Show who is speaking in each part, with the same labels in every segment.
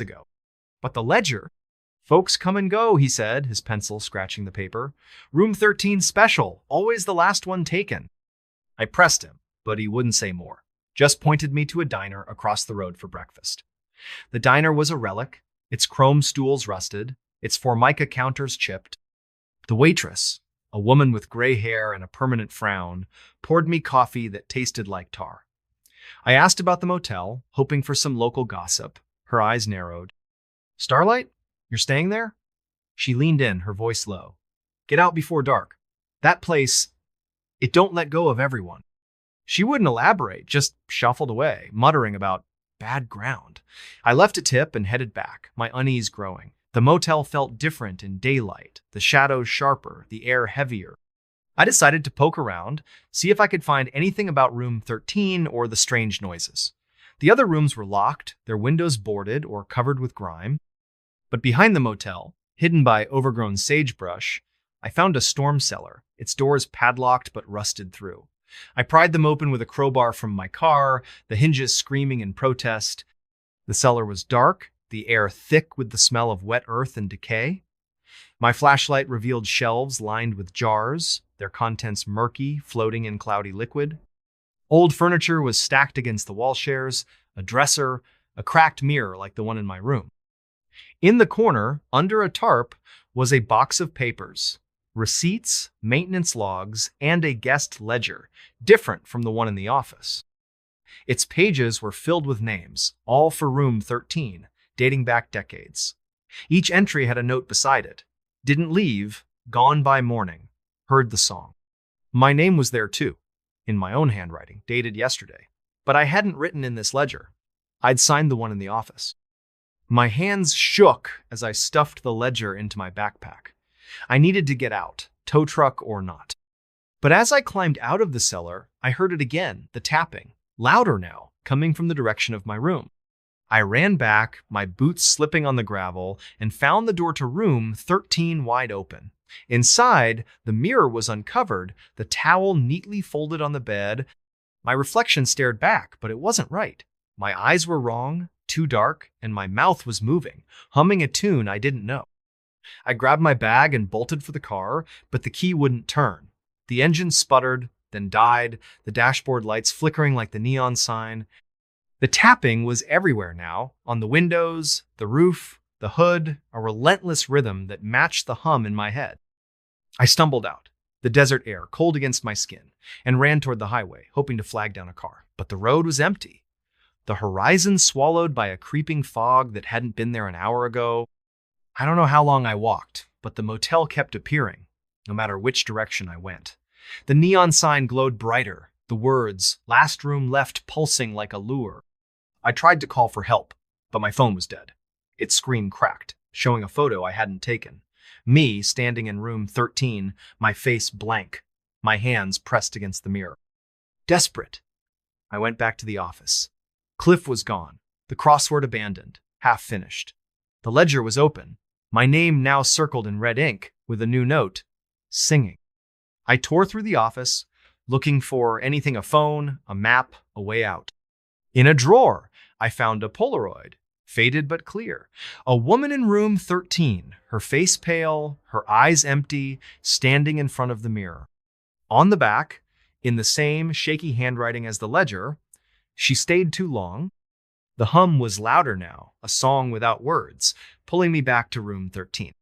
Speaker 1: ago. But the ledger? Folks come and go, he said, his pencil scratching the paper. Room 13 special, always the last one taken. I pressed him, but he wouldn't say more. Just pointed me to a diner across the road for breakfast. The diner was a relic, its chrome stools rusted, its formica counters chipped. The waitress, a woman with gray hair and a permanent frown, poured me coffee that tasted like tar. I asked about the motel, hoping for some local gossip. Her eyes narrowed. Starlight? You're staying there? She leaned in, her voice low. Get out before dark. That place, it don't let go of everyone. She wouldn't elaborate, just shuffled away, muttering about bad ground. I left a tip and headed back, my unease growing. The motel felt different in daylight, the shadows sharper, the air heavier. I decided to poke around, see if I could find anything about room 13 or the strange noises. The other rooms were locked, their windows boarded or covered with grime. But behind the motel, hidden by overgrown sagebrush, I found a storm cellar, its doors padlocked but rusted through. I pried them open with a crowbar from my car, the hinges screaming in protest. The cellar was dark, the air thick with the smell of wet earth and decay. My flashlight revealed shelves lined with jars, their contents murky, floating in cloudy liquid. Old furniture was stacked against the wall shares, a dresser, a cracked mirror like the one in my room. In the corner, under a tarp, was a box of papers, receipts, maintenance logs, and a guest ledger, different from the one in the office. Its pages were filled with names, all for room 13, dating back decades. Each entry had a note beside it. Didn't leave, gone by morning, heard the song. My name was there too, in my own handwriting, dated yesterday. But I hadn't written in this ledger. I'd signed the one in the office. My hands shook as I stuffed the ledger into my backpack. I needed to get out, tow truck or not. But as I climbed out of the cellar, I heard it again, the tapping, louder now, coming from the direction of my room. I ran back, my boots slipping on the gravel, and found the door to room 13 wide open. Inside, the mirror was uncovered, the towel neatly folded on the bed. My reflection stared back, but it wasn't right. My eyes were wrong, too dark, and my mouth was moving, humming a tune I didn't know. I grabbed my bag and bolted for the car, but the key wouldn't turn. The engine sputtered, then died, the dashboard lights flickering like the neon sign. The tapping was everywhere now, on the windows, the roof, the hood, a relentless rhythm that matched the hum in my head. I stumbled out, the desert air cold against my skin, and ran toward the highway, hoping to flag down a car. But the road was empty. The horizon swallowed by a creeping fog that hadn't been there an hour ago. I don't know how long I walked, but the motel kept appearing, no matter which direction I went. The neon sign glowed brighter, the words, last room left, pulsing like a lure. I tried to call for help, but my phone was dead. Its screen cracked, showing a photo I hadn't taken. Me standing in room 13, my face blank, my hands pressed against the mirror. Desperate, I went back to the office. Cliff was gone, the crossword abandoned, half finished. The ledger was open, my name now circled in red ink with a new note, singing. I tore through the office, looking for anything, a phone, a map, a way out. In a drawer, I found a Polaroid, faded but clear. A woman in room 13, her face pale, her eyes empty, standing in front of the mirror. On the back, in the same shaky handwriting as the ledger, she stayed too long. The hum was louder now, a song without words, pulling me back to room 13.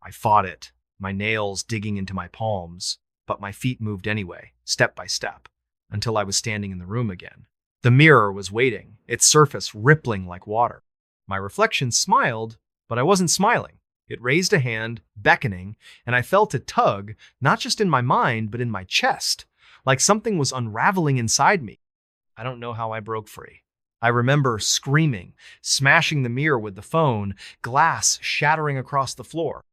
Speaker 1: I fought it, my nails digging into my palms, but my feet moved anyway, step by step, until I was standing in the room again. The mirror was waiting, its surface rippling like water. My reflection smiled, but I wasn't smiling. It raised a hand, beckoning, and I felt a tug, not just in my mind, but in my chest, like something was unraveling inside me. I don't know how I broke free. I remember screaming, smashing the mirror with the phone, glass shattering across the floor.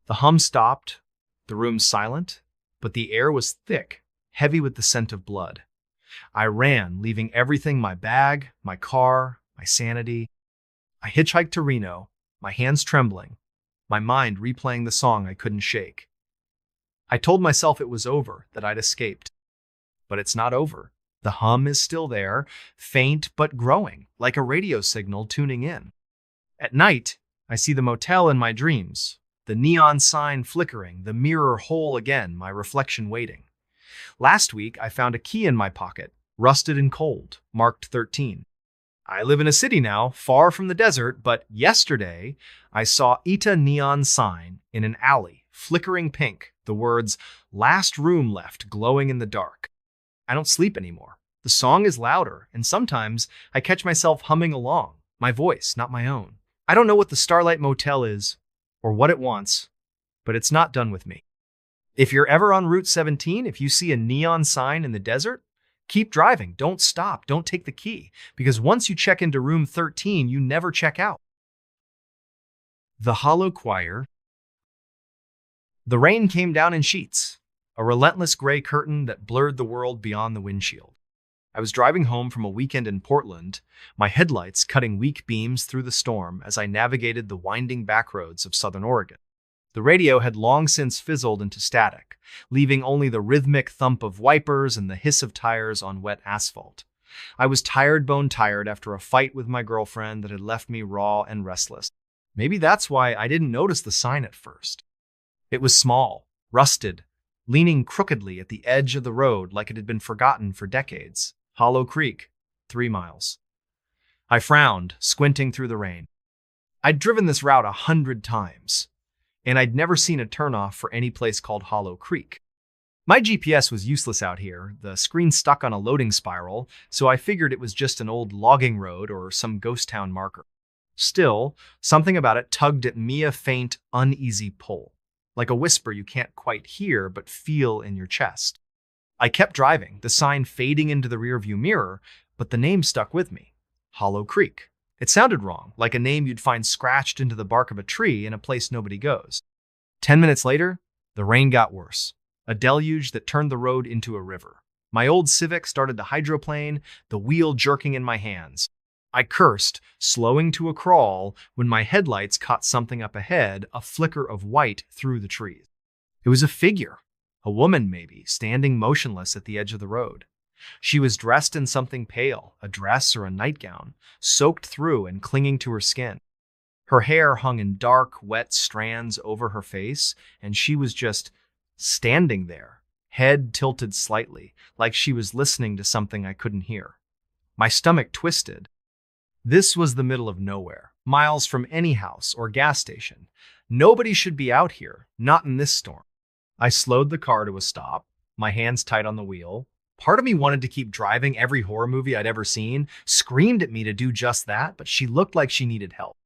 Speaker 1: The hum stopped, the room silent, but the air was thick, heavy with the scent of blood. I ran, leaving everything, my bag, my car, my sanity. I hitchhiked to Reno, my hands trembling, my mind replaying the song I couldn't shake. I told myself it was over, that I'd escaped. But it's not over. The hum is still there, faint but growing, like a radio signal tuning in. At night, I see the motel in my dreams, the neon sign flickering, the mirror whole again, my reflection waiting. Last week, I found a key in my pocket, rusted and cold, marked 13. I live in a city now, far from the desert, but yesterday I saw Ita neon sign in an alley, flickering pink, the words, "Last room left," glowing in the dark. I don't sleep anymore. The song is louder, and sometimes I catch myself humming along, my voice, not my own. I don't know what the Starlight Motel is, or what it wants, but it's not done with me. If you're ever on Route 17, if you see a neon sign in the desert, keep driving. Don't stop. Don't take the key. Because once you check into room 13, you never check out. The Hollow Choir. The rain came down in sheets, a relentless gray curtain that blurred the world beyond the windshield. I was driving home from a weekend in Portland, my headlights cutting weak beams through the storm as I navigated the winding backroads of southern Oregon. The radio had long since fizzled into static, leaving only the rhythmic thump of wipers and the hiss of tires on wet asphalt. I was tired, bone tired after a fight with my girlfriend that had left me raw and restless. Maybe that's why I didn't notice the sign at first. It was small, rusted, leaning crookedly at the edge of the road like it had been forgotten for decades. Hollow Creek, 3 miles. I frowned, squinting through the rain. I'd driven this route 100 times, and I'd never seen a turnoff for any place called Hollow Creek. My GPS was useless out here, the screen stuck on a loading spiral, so I figured it was just an old logging road or some ghost town marker. Still, something about it tugged at me, a faint, uneasy pull, like a whisper you can't quite hear but feel in your chest. I kept driving, the sign fading into the rearview mirror, but the name stuck with me. Hollow Creek. It sounded wrong, like a name you'd find scratched into the bark of a tree in a place nobody goes. 10 minutes later, the rain got worse. A deluge that turned the road into a river. My old Civic started to hydroplane, the wheel jerking in my hands. I cursed, slowing to a crawl, when my headlights caught something up ahead, a flicker of white through the trees. It was a figure, a woman maybe, standing motionless at the edge of the road. She was dressed in something pale, a dress or a nightgown, soaked through and clinging to her skin. Her hair hung in dark, wet strands over her face, and she was just standing there, head tilted slightly, like she was listening to something I couldn't hear. My stomach twisted. This was the middle of nowhere, miles from any house or gas station. Nobody should be out here, not in this storm. I slowed the car to a stop, my hands tight on the wheel. Part of me wanted to keep driving every horror movie I'd ever seen, screamed at me to do just that, but she looked like she needed help.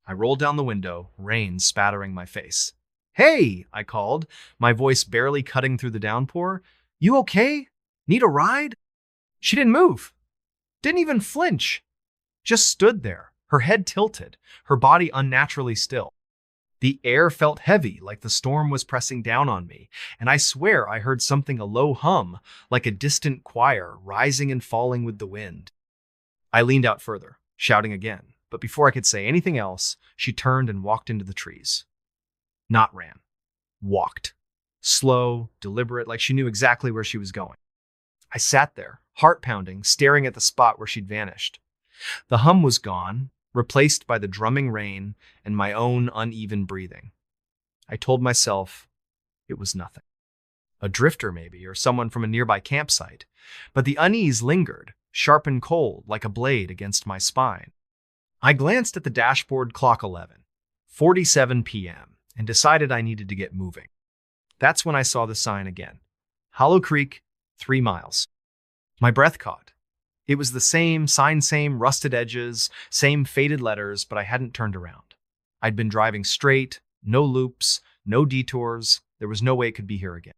Speaker 1: I rolled down the window, rain spattering my face. "Hey," I called, my voice barely cutting through the downpour. "You okay? Need a ride?" She didn't move. Didn't even flinch. Just stood there, her head tilted, her body unnaturally still. The air felt heavy, like the storm was pressing down on me, and I swear I heard something, a low hum, like a distant choir, rising and falling with the wind. I leaned out further, shouting again, but before I could say anything else, she turned and walked into the trees. Not ran. Walked. Slow, deliberate, like she knew exactly where she was going. I sat there, heart pounding, staring at the spot where she'd vanished. The hum was gone, replaced by the drumming rain and my own uneven breathing. I told myself it was nothing. A drifter maybe, or someone from a nearby campsite. But the unease lingered, sharp and cold, like a blade against my spine. I glanced at the dashboard clock, 11:47 p.m., and decided I needed to get moving. That's when I saw the sign again. Hollow Creek, 3 miles. My breath caught. It was the same sign, same rusted edges, same faded letters, but I hadn't turned around. I'd been driving straight, no loops, no detours. There was no way it could be here again.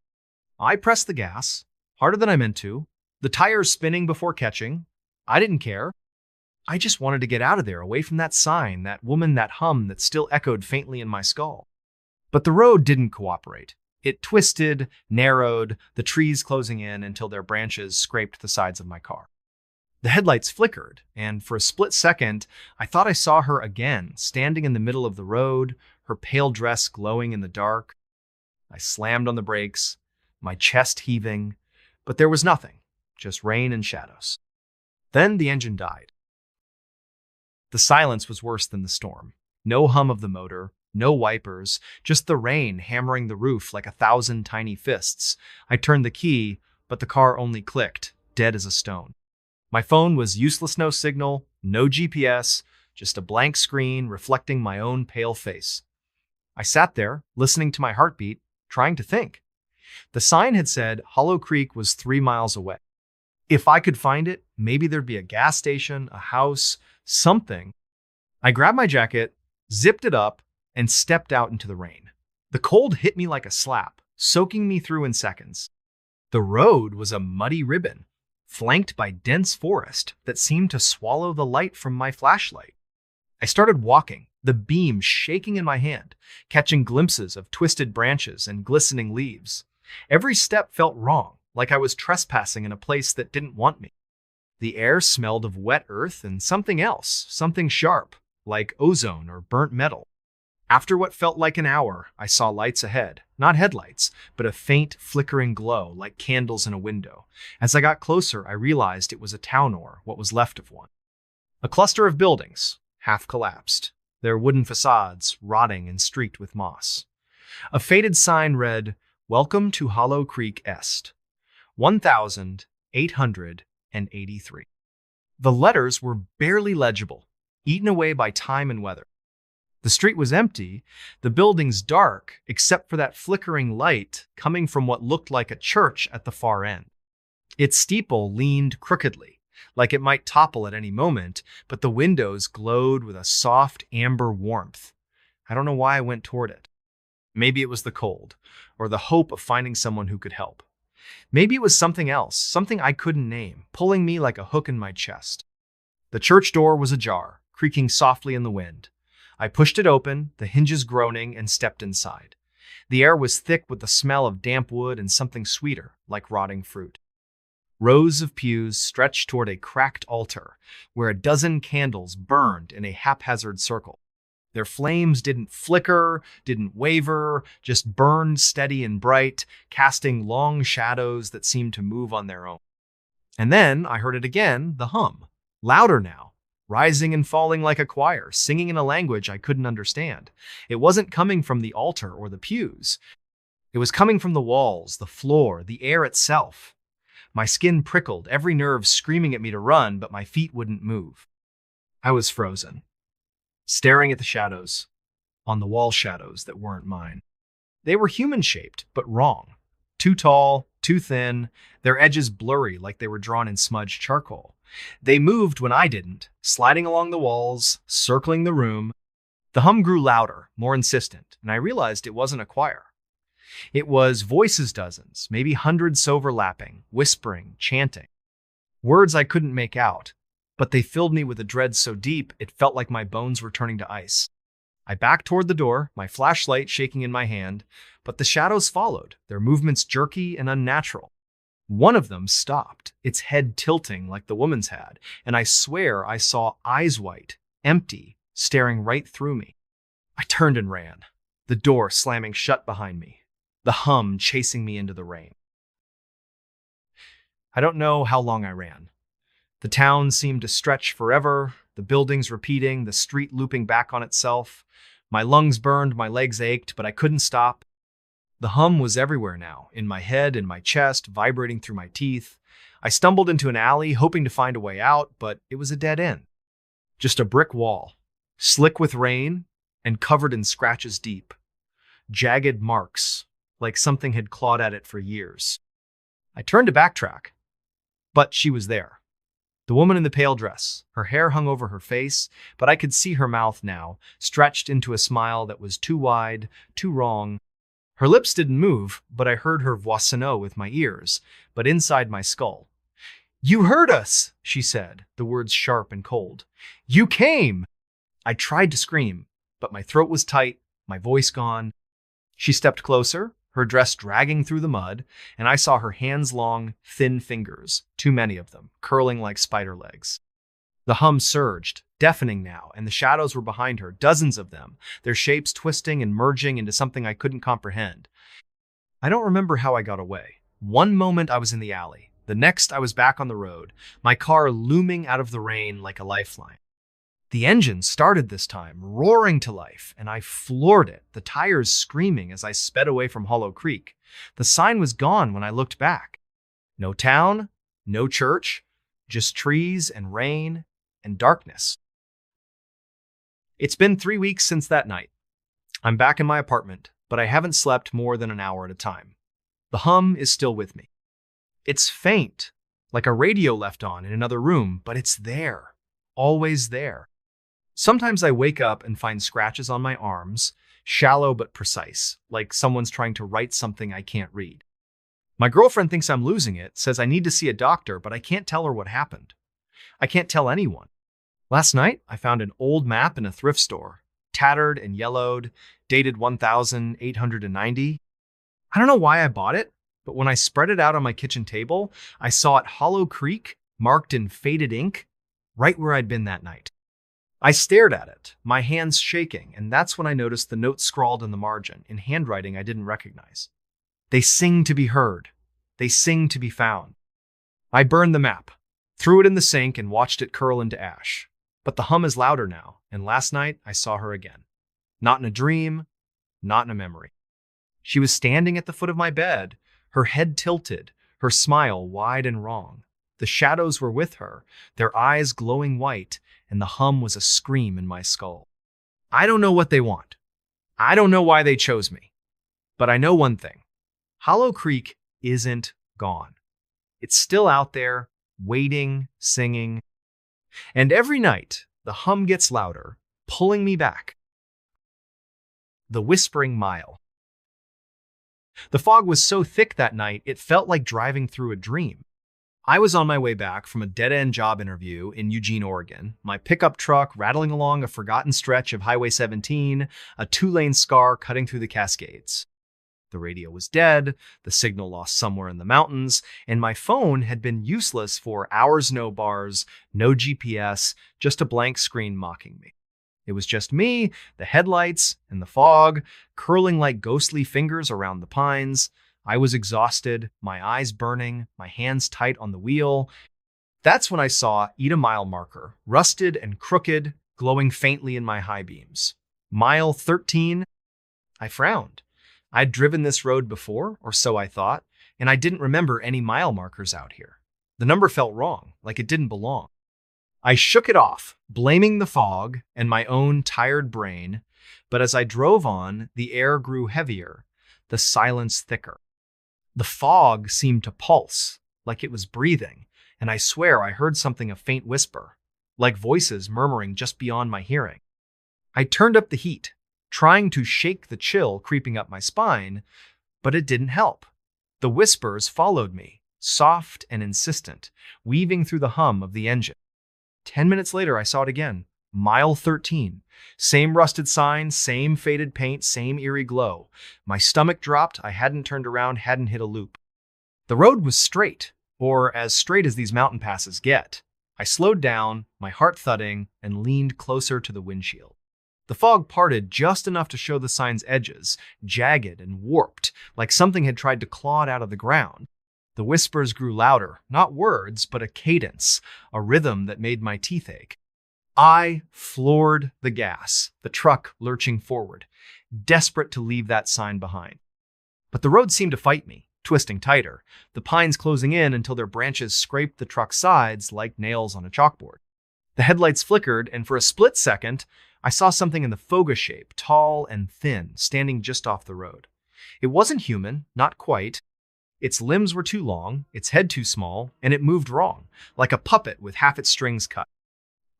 Speaker 1: I pressed the gas, harder than I meant to, the tires spinning before catching. I didn't care. I just wanted to get out of there, away from that sign, that woman, that hum that still echoed faintly in my skull. But the road didn't cooperate. It twisted, narrowed, the trees closing in until their branches scraped the sides of my car. The headlights flickered, and for a split second, I thought I saw her again, standing in the middle of the road, her pale dress glowing in the dark. I slammed on the brakes, my chest heaving, but there was nothing, just rain and shadows. Then the engine died. The silence was worse than the storm. No hum of the motor, no wipers, just the rain hammering the roof like 1,000 tiny fists. I turned the key, but the car only clicked, dead as a stone. My phone was useless, no signal, no GPS, just a blank screen reflecting my own pale face. I sat there, listening to my heartbeat, trying to think. The sign had said Hollow Creek was 3 miles away. If I could find it, maybe there'd be a gas station, a house, something. I grabbed my jacket, zipped it up, and stepped out into the rain. The cold hit me like a slap, soaking me through in seconds. The road was a muddy ribbon, flanked by dense forest that seemed to swallow the light from my flashlight. I started walking, the beam shaking in my hand, catching glimpses of twisted branches and glistening leaves. Every step felt wrong, like I was trespassing in a place that didn't want me. The air smelled of wet earth and something else, something sharp, like ozone or burnt metal. After what felt like an hour, I saw lights ahead. Not headlights, but a faint, flickering glow, like candles in a window. As I got closer, I realized it was a town or what was left of one. A cluster of buildings, half collapsed, their wooden facades rotting and streaked with moss. A faded sign read, "Welcome to Hollow Creek Est, 1883." The letters were barely legible, eaten away by time and weather. The street was empty, the buildings dark, except for that flickering light coming from what looked like a church at the far end. Its steeple leaned crookedly, like it might topple at any moment, but the windows glowed with a soft amber warmth. I don't know why I went toward it. Maybe it was the cold, or the hope of finding someone who could help. Maybe it was something else, something I couldn't name, pulling me like a hook in my chest. The church door was ajar, creaking softly in the wind. I pushed it open, the hinges groaning, and stepped inside. The air was thick with the smell of damp wood and something sweeter, like rotting fruit. Rows of pews stretched toward a cracked altar, where a dozen candles burned in a haphazard circle. Their flames didn't flicker, didn't waver, just burned steady and bright, casting long shadows that seemed to move on their own. And then I heard it again, the hum, louder now, rising and falling like a choir, singing in a language I couldn't understand. It wasn't coming from the altar or the pews. It was coming from the walls, the floor, the air itself. My skin prickled, every nerve screaming at me to run, but my feet wouldn't move. I was frozen, staring at the shadows, on the wall shadows that weren't mine. They were human-shaped, but wrong. Too tall, too thin, their edges blurry like they were drawn in smudged charcoal. They moved when I didn't, sliding along the walls, circling the room. The hum grew louder, more insistent, and I realized it wasn't a choir. It was voices dozens, maybe hundreds overlapping, whispering, chanting. Words I couldn't make out, but they filled me with a dread so deep it felt like my bones were turning to ice. I backed toward the door, my flashlight shaking in my hand, but the shadows followed, their movements jerky and unnatural. One of them stopped, its head tilting like the woman's had, and I swear I saw eyes white, empty, staring right through me. I turned and ran, the door slamming shut behind me, the hum chasing me into the rain. I don't know how long I ran. The town seemed to stretch forever, the buildings repeating, the street looping back on itself. My lungs burned, my legs ached, but I couldn't stop. The hum was everywhere now, in my head, in my chest, vibrating through my teeth. I stumbled into an alley, hoping to find a way out, but it was a dead end. Just a brick wall, slick with rain and covered in scratches deep. Jagged marks, like something had clawed at it for years. I turned to backtrack, but she was there. The woman in the pale dress, her hair hung over her face, but I could see her mouth now, stretched into a smile that was too wide, too wrong. Her lips didn't move, but I heard her voisinot with my ears, but inside my skull. "You heard us," she said, the words sharp and cold. "You came!" I tried to scream, but my throat was tight, my voice gone. She stepped closer, her dress dragging through the mud, and I saw her hands-long, thin fingers, too many of them, curling like spider legs. The hum surged, deafening now, and the shadows were behind her, dozens of them, their shapes twisting and merging into something I couldn't comprehend. I don't remember how I got away. One moment I was in the alley, the next I was back on the road, my car looming out of the rain like a lifeline. The engine started this time, roaring to life, and I floored it, the tires screaming as I sped away from Hollow Creek. The sign was gone when I looked back. No town, no church, just trees and rain and darkness. It's been 3 weeks since that night. I'm back in my apartment, but I haven't slept more than an hour at a time. The hum is still with me. It's faint, like a radio left on in another room, but it's there, always there. Sometimes I wake up and find scratches on my arms, shallow but precise, like someone's trying to write something I can't read. My girlfriend thinks I'm losing it, says I need to see a doctor, but I can't tell her what happened. I can't tell anyone. Last night, I found an old map in a thrift store, tattered and yellowed, dated 1890. I don't know why I bought it, but when I spread it out on my kitchen table, I saw it Hollow Creek, marked in faded ink, right where I'd been that night. I stared at it, my hands shaking, and that's when I noticed the note scrawled in the margin, in handwriting I didn't recognize. They sing to be heard. They sing to be found. I burned the map, threw it in the sink, and watched it curl into ash. But the hum is louder now, and last night I saw her again. Not in a dream, not in a memory. She was standing at the foot of my bed, her head tilted, her smile wide and wrong. The shadows were with her, their eyes glowing white, and the hum was a scream in my skull. I don't know what they want. I don't know why they chose me. But I know one thing. Hollow Creek isn't gone. It's still out there, waiting, singing. And every night, the hum gets louder, pulling me back. The Whispering Mile. The fog was so thick that night, it felt like driving through a dream. I was on my way back from a dead-end job interview in Eugene, Oregon, my pickup truck rattling along a forgotten stretch of Highway 17, a two-lane scar cutting through the Cascades. The radio was dead, the signal lost somewhere in the mountains, and my phone had been useless for hours, no bars, no GPS, just a blank screen mocking me. It was just me, the headlights, and the fog, curling like ghostly fingers around the pines. I was exhausted, my eyes burning, my hands tight on the wheel. That's when I saw Eat a Mile marker, rusted and crooked, glowing faintly in my high beams. Mile 13. I frowned. I'd driven this road before, or so I thought, and I didn't remember any mile markers out here. The number felt wrong, like it didn't belong. I shook it off, blaming the fog and my own tired brain, but as I drove on, the air grew heavier, the silence thicker. The fog seemed to pulse, like it was breathing, and I swear I heard something a faint whisper, like voices murmuring just beyond my hearing. I turned up the heat, trying to shake the chill creeping up my spine, but it didn't help. The whispers followed me, soft and insistent, weaving through the hum of the engine. 10 minutes later, I saw it again. Mile 13. Same rusted sign, same faded paint, same eerie glow. My stomach dropped. I hadn't turned around, hadn't hit a loop. The road was straight, or as straight as these mountain passes get. I slowed down, my heart thudding, and leaned closer to the windshield. The fog parted just enough to show the sign's edges, jagged and warped, like something had tried to claw it out of the ground. The whispers grew louder, not words, but a cadence, a rhythm that made my teeth ache. I floored the gas, the truck lurching forward, desperate to leave that sign behind. But the road seemed to fight me, twisting tighter, the pines closing in until their branches scraped the truck's sides like nails on a chalkboard. The headlights flickered, and for a split second, I saw something in the foga shape, tall and thin, standing just off the road. It wasn't human, not quite. Its limbs were too long, its head too small, and it moved wrong, like a puppet with half its strings cut.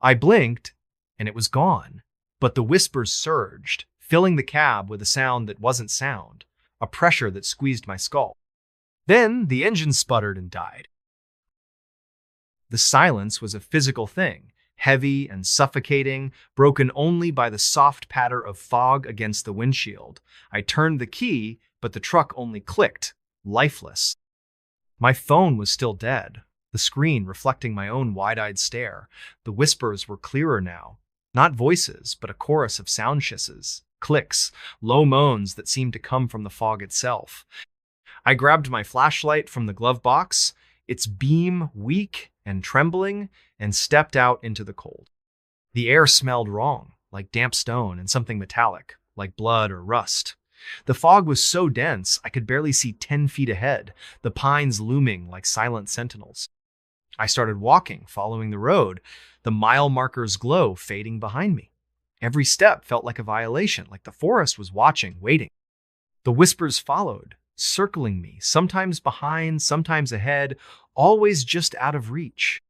Speaker 1: I blinked, and it was gone. But the whispers surged, filling the cab with a sound that wasn't sound, a pressure that squeezed my skull. Then the engine sputtered and died. The silence was a physical thing, heavy and suffocating, broken only by the soft patter of fog against the windshield. I turned the key, but the truck only clicked, lifeless. My phone was still dead, the screen reflecting my own wide-eyed stare. The whispers were clearer now, not voices, but a chorus of sound hisses, clicks, low moans that seemed to come from the fog itself. I grabbed my flashlight from the glove box, its beam weak and trembling, and stepped out into the cold. The air smelled wrong, like damp stone and something metallic, like blood or rust. The fog was so dense I could barely see 10 feet ahead, the pines looming like silent sentinels. I started walking, following the road, the mile marker's glow fading behind me. Every step felt like a violation, like the forest was watching, waiting. The whispers followed, circling me, sometimes behind, sometimes ahead, always just out of reach.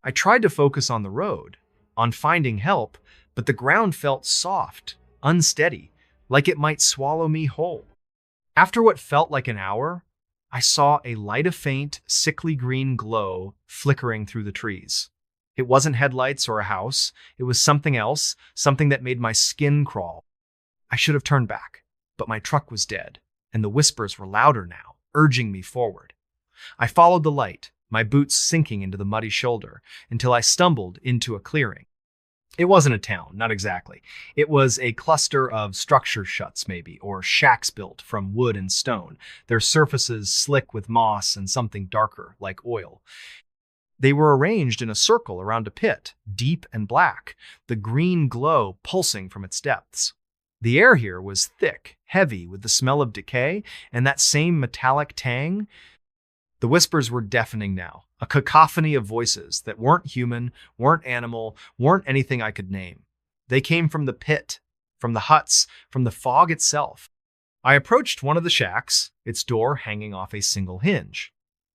Speaker 1: I tried to focus on the road, on finding help, but the ground felt soft, unsteady, like it might swallow me whole. After what felt like an hour, I saw a light of faint, sickly green glow flickering through the trees. It wasn't headlights or a house. It was something else, something that made my skin crawl. I should have turned back, but my truck was dead, and the whispers were louder now, urging me forward. I followed the light, my boots sinking into the muddy shoulder, until I stumbled into a clearing. It wasn't a town, not exactly. It was a cluster of structure shuts, maybe, or shacks built from wood and stone, their surfaces slick with moss and something darker, like oil. They were arranged in a circle around a pit, deep and black, the green glow pulsing from its depths. The air here was thick, heavy, with the smell of decay and that same metallic tang. The whispers were deafening now, a cacophony of voices that weren't human, weren't animal, weren't anything I could name. They came from the pit, from the huts, from the fog itself. I approached one of the shacks, its door hanging off a single hinge.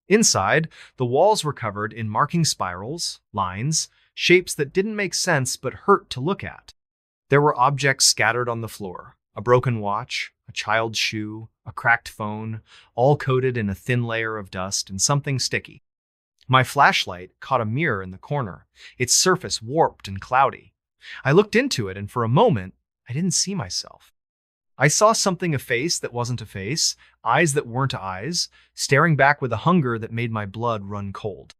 Speaker 1: Inside, the walls were covered in marking spirals, lines, shapes that didn't make sense but hurt to look at. There were objects scattered on the floor, a broken watch, a child's shoe, a cracked phone, all coated in a thin layer of dust and something sticky. My flashlight caught a mirror in the corner, its surface warped and cloudy. I looked into it, and for a moment, I didn't see myself. I saw something, a face that wasn't a face, eyes that weren't eyes, staring back with a hunger that made my blood run cold.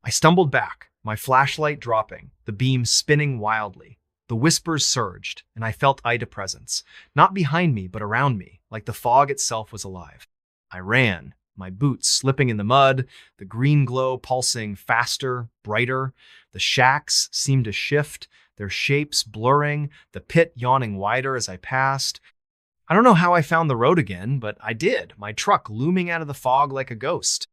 Speaker 1: I stumbled back, my flashlight dropping, the beam spinning wildly. The whispers surged, and I felt Ida presence, not behind me, but around me, like the fog itself was alive. I ran, my boots slipping in the mud, the green glow pulsing faster, brighter. The shacks seemed to shift, their shapes blurring, the pit yawning wider as I passed. I don't know how I found the road again, but I did, my truck looming out of the fog like a ghost.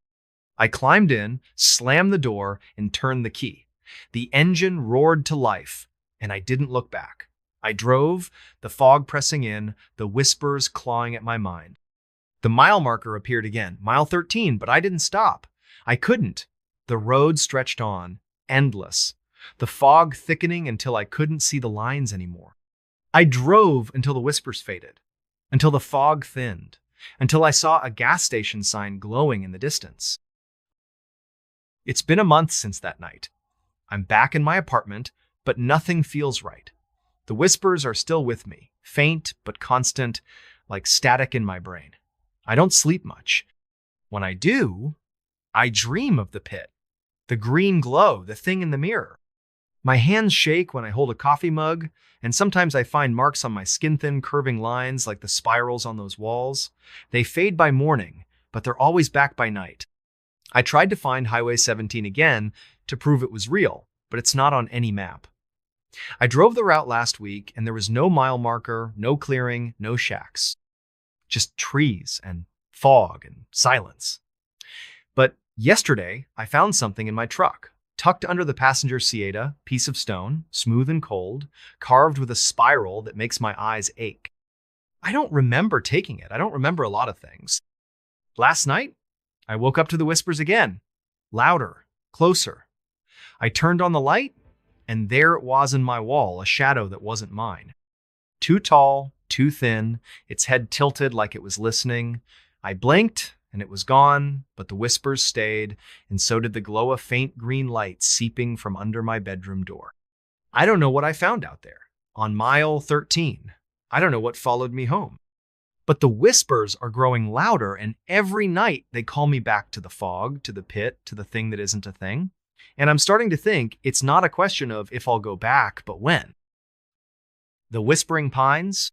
Speaker 1: I climbed in, slammed the door, and turned the key. The engine roared to life, and I didn't look back. I drove, the fog pressing in, the whispers clawing at my mind. The mile marker appeared again, mile 13, but I didn't stop. I couldn't. The road stretched on, endless, the fog thickening until I couldn't see the lines anymore. I drove until the whispers faded, until the fog thinned, until I saw a gas station sign glowing in the distance. It's been a month since that night. I'm back in my apartment, but nothing feels right. The whispers are still with me, faint but constant, like static in my brain. I don't sleep much. When I do, I dream of the pit, the green glow, the thing in the mirror. My hands shake when I hold a coffee mug, and sometimes I find marks on my skin-thin curving lines like the spirals on those walls. They fade by morning, but they're always back by night. I tried to find Highway 17 again to prove it was real, but it's not on any map. I drove the route last week, and there was no mile marker, no clearing, no shacks. Just trees and fog and silence. But yesterday, I found something in my truck, tucked under the passenger Sieta, piece of stone, smooth and cold, carved with a spiral that makes my eyes ache. I don't remember taking it. I don't remember a lot of things. Last night, I woke up to the whispers again, louder, closer. I turned on the light, and there it was in my wall, a shadow that wasn't mine. Too tall, too thin, its head tilted like it was listening. I blinked, and it was gone, but the whispers stayed, and so did the glow of faint green light seeping from under my bedroom door. I don't know what I found out there, on mile 13. I don't know what followed me home. But the whispers are growing louder, and every night they call me back to the fog, to the pit, to the thing that isn't a thing. And I'm starting to think it's not a question of if I'll go back, but when. The Whispering Pines.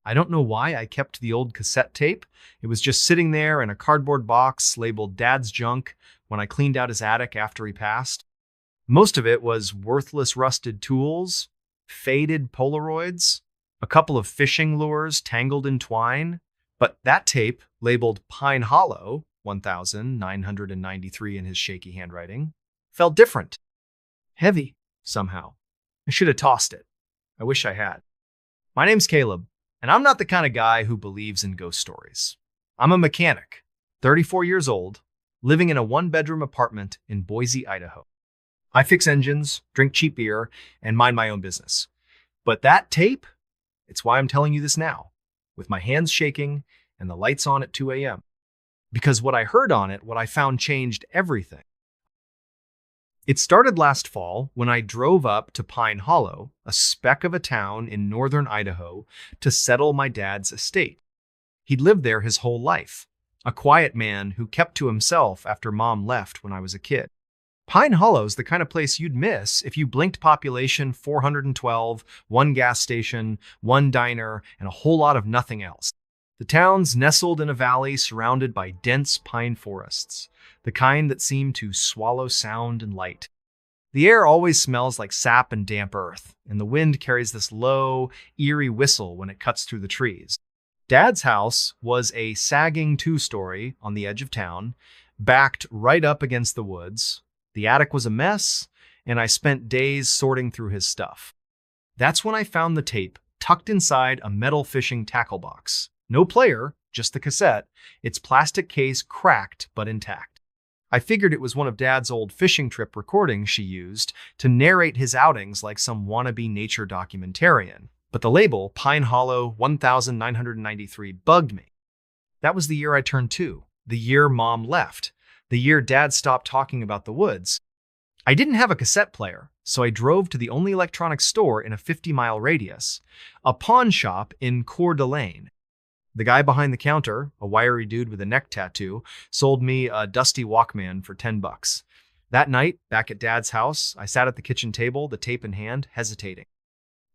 Speaker 1: I don't know why I kept the old cassette tape. It was just sitting there in a cardboard box labeled Dad's Junk when I cleaned out his attic after he passed. Most of it was worthless rusted tools, faded Polaroids, a couple of fishing lures tangled in twine. But that tape, labeled Pine Hollow, 1993 in his shaky handwriting, felt different. Heavy, somehow. I should have tossed it. I wish I had. My name's Caleb, and I'm not the kind of guy who believes in ghost stories. I'm a mechanic, 34 years old, living in a one-bedroom apartment in Boise, Idaho. I fix engines, drink cheap beer, and mind my own business. But that tape, it's why I'm telling you this now, with my hands shaking and the lights on at 2 a.m. Because what I heard on it, what I found changed everything. It started last fall when I drove up to Pine Hollow, a speck of a town in northern Idaho, to settle my dad's estate. He'd lived there his whole life, a quiet man who kept to himself after Mom left when I was a kid. Pine Hollow's the kind of place you'd miss if you blinked population 412, one gas station, one diner, and a whole lot of nothing else. The town's nestled in a valley surrounded by dense pine forests, the kind that seem to swallow sound and light. The air always smells like sap and damp earth, and the wind carries this low, eerie whistle when it cuts through the trees. Dad's house was a sagging two-story on the edge of town, backed right up against the woods. The attic was a mess, and I spent days sorting through his stuff. That's when I found the tape tucked inside a metal fishing tackle box. No player, just the cassette, its plastic case cracked but intact. I figured it was one of Dad's old fishing trip recordings she used to narrate his outings like some wannabe nature documentarian. But the label, Pine Hollow 1993, bugged me. That was the year I turned 2, the year Mom left, the year Dad stopped talking about the woods. I didn't have a cassette player, so I drove to the only electronics store in a 50-mile radius, a pawn shop in Coeur d'Alene. The guy behind the counter, a wiry dude with a neck tattoo, sold me a dusty Walkman for $10. That night, back at Dad's house, I sat at the kitchen table, the tape in hand, hesitating.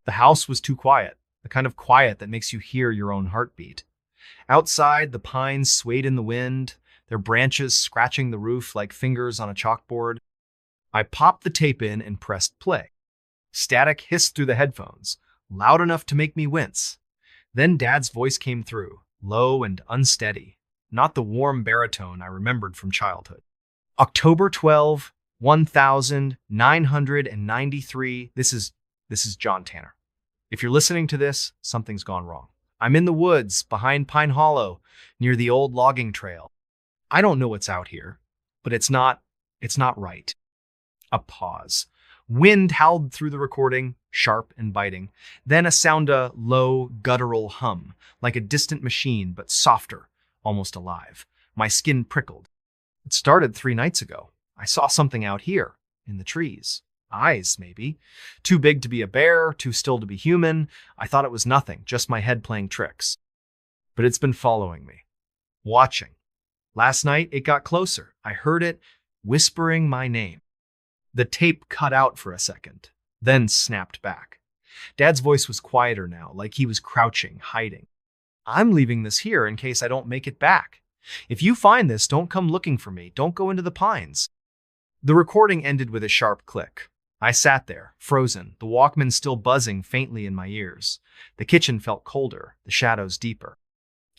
Speaker 1: The house was too quiet, the kind of quiet that makes you hear your own heartbeat. Outside, the pines swayed in the wind, their branches scratching the roof like fingers on a chalkboard. I popped the tape in and pressed play. Static hissed through the headphones, loud enough to make me wince. Then Dad's voice came through, low and unsteady, not the warm baritone I remembered from childhood. October 12, 1993. This is John Tanner. If you're listening to this, something's gone wrong. I'm in the woods behind Pine Hollow, near the old logging trail. I don't know what's out here, but it's not right. A pause. Wind howled through the recording, sharp and biting. Then a low, guttural hum, like a distant machine, but softer, almost alive. My skin prickled. It started 3 nights ago. I saw something out here, in the trees. Eyes, maybe. Too big to be a bear, too still to be human. I thought it was nothing, just my head playing tricks. But it's been following me, watching. Last night, it got closer. I heard it whispering my name. The tape cut out for a second, then snapped back. Dad's voice was quieter now, like he was crouching, hiding. I'm leaving this here in case I don't make it back. If you find this, don't come looking for me. Don't go into the pines. The recording ended with a sharp click. I sat there, frozen, the Walkman still buzzing faintly in my ears. The kitchen felt colder, the shadows deeper.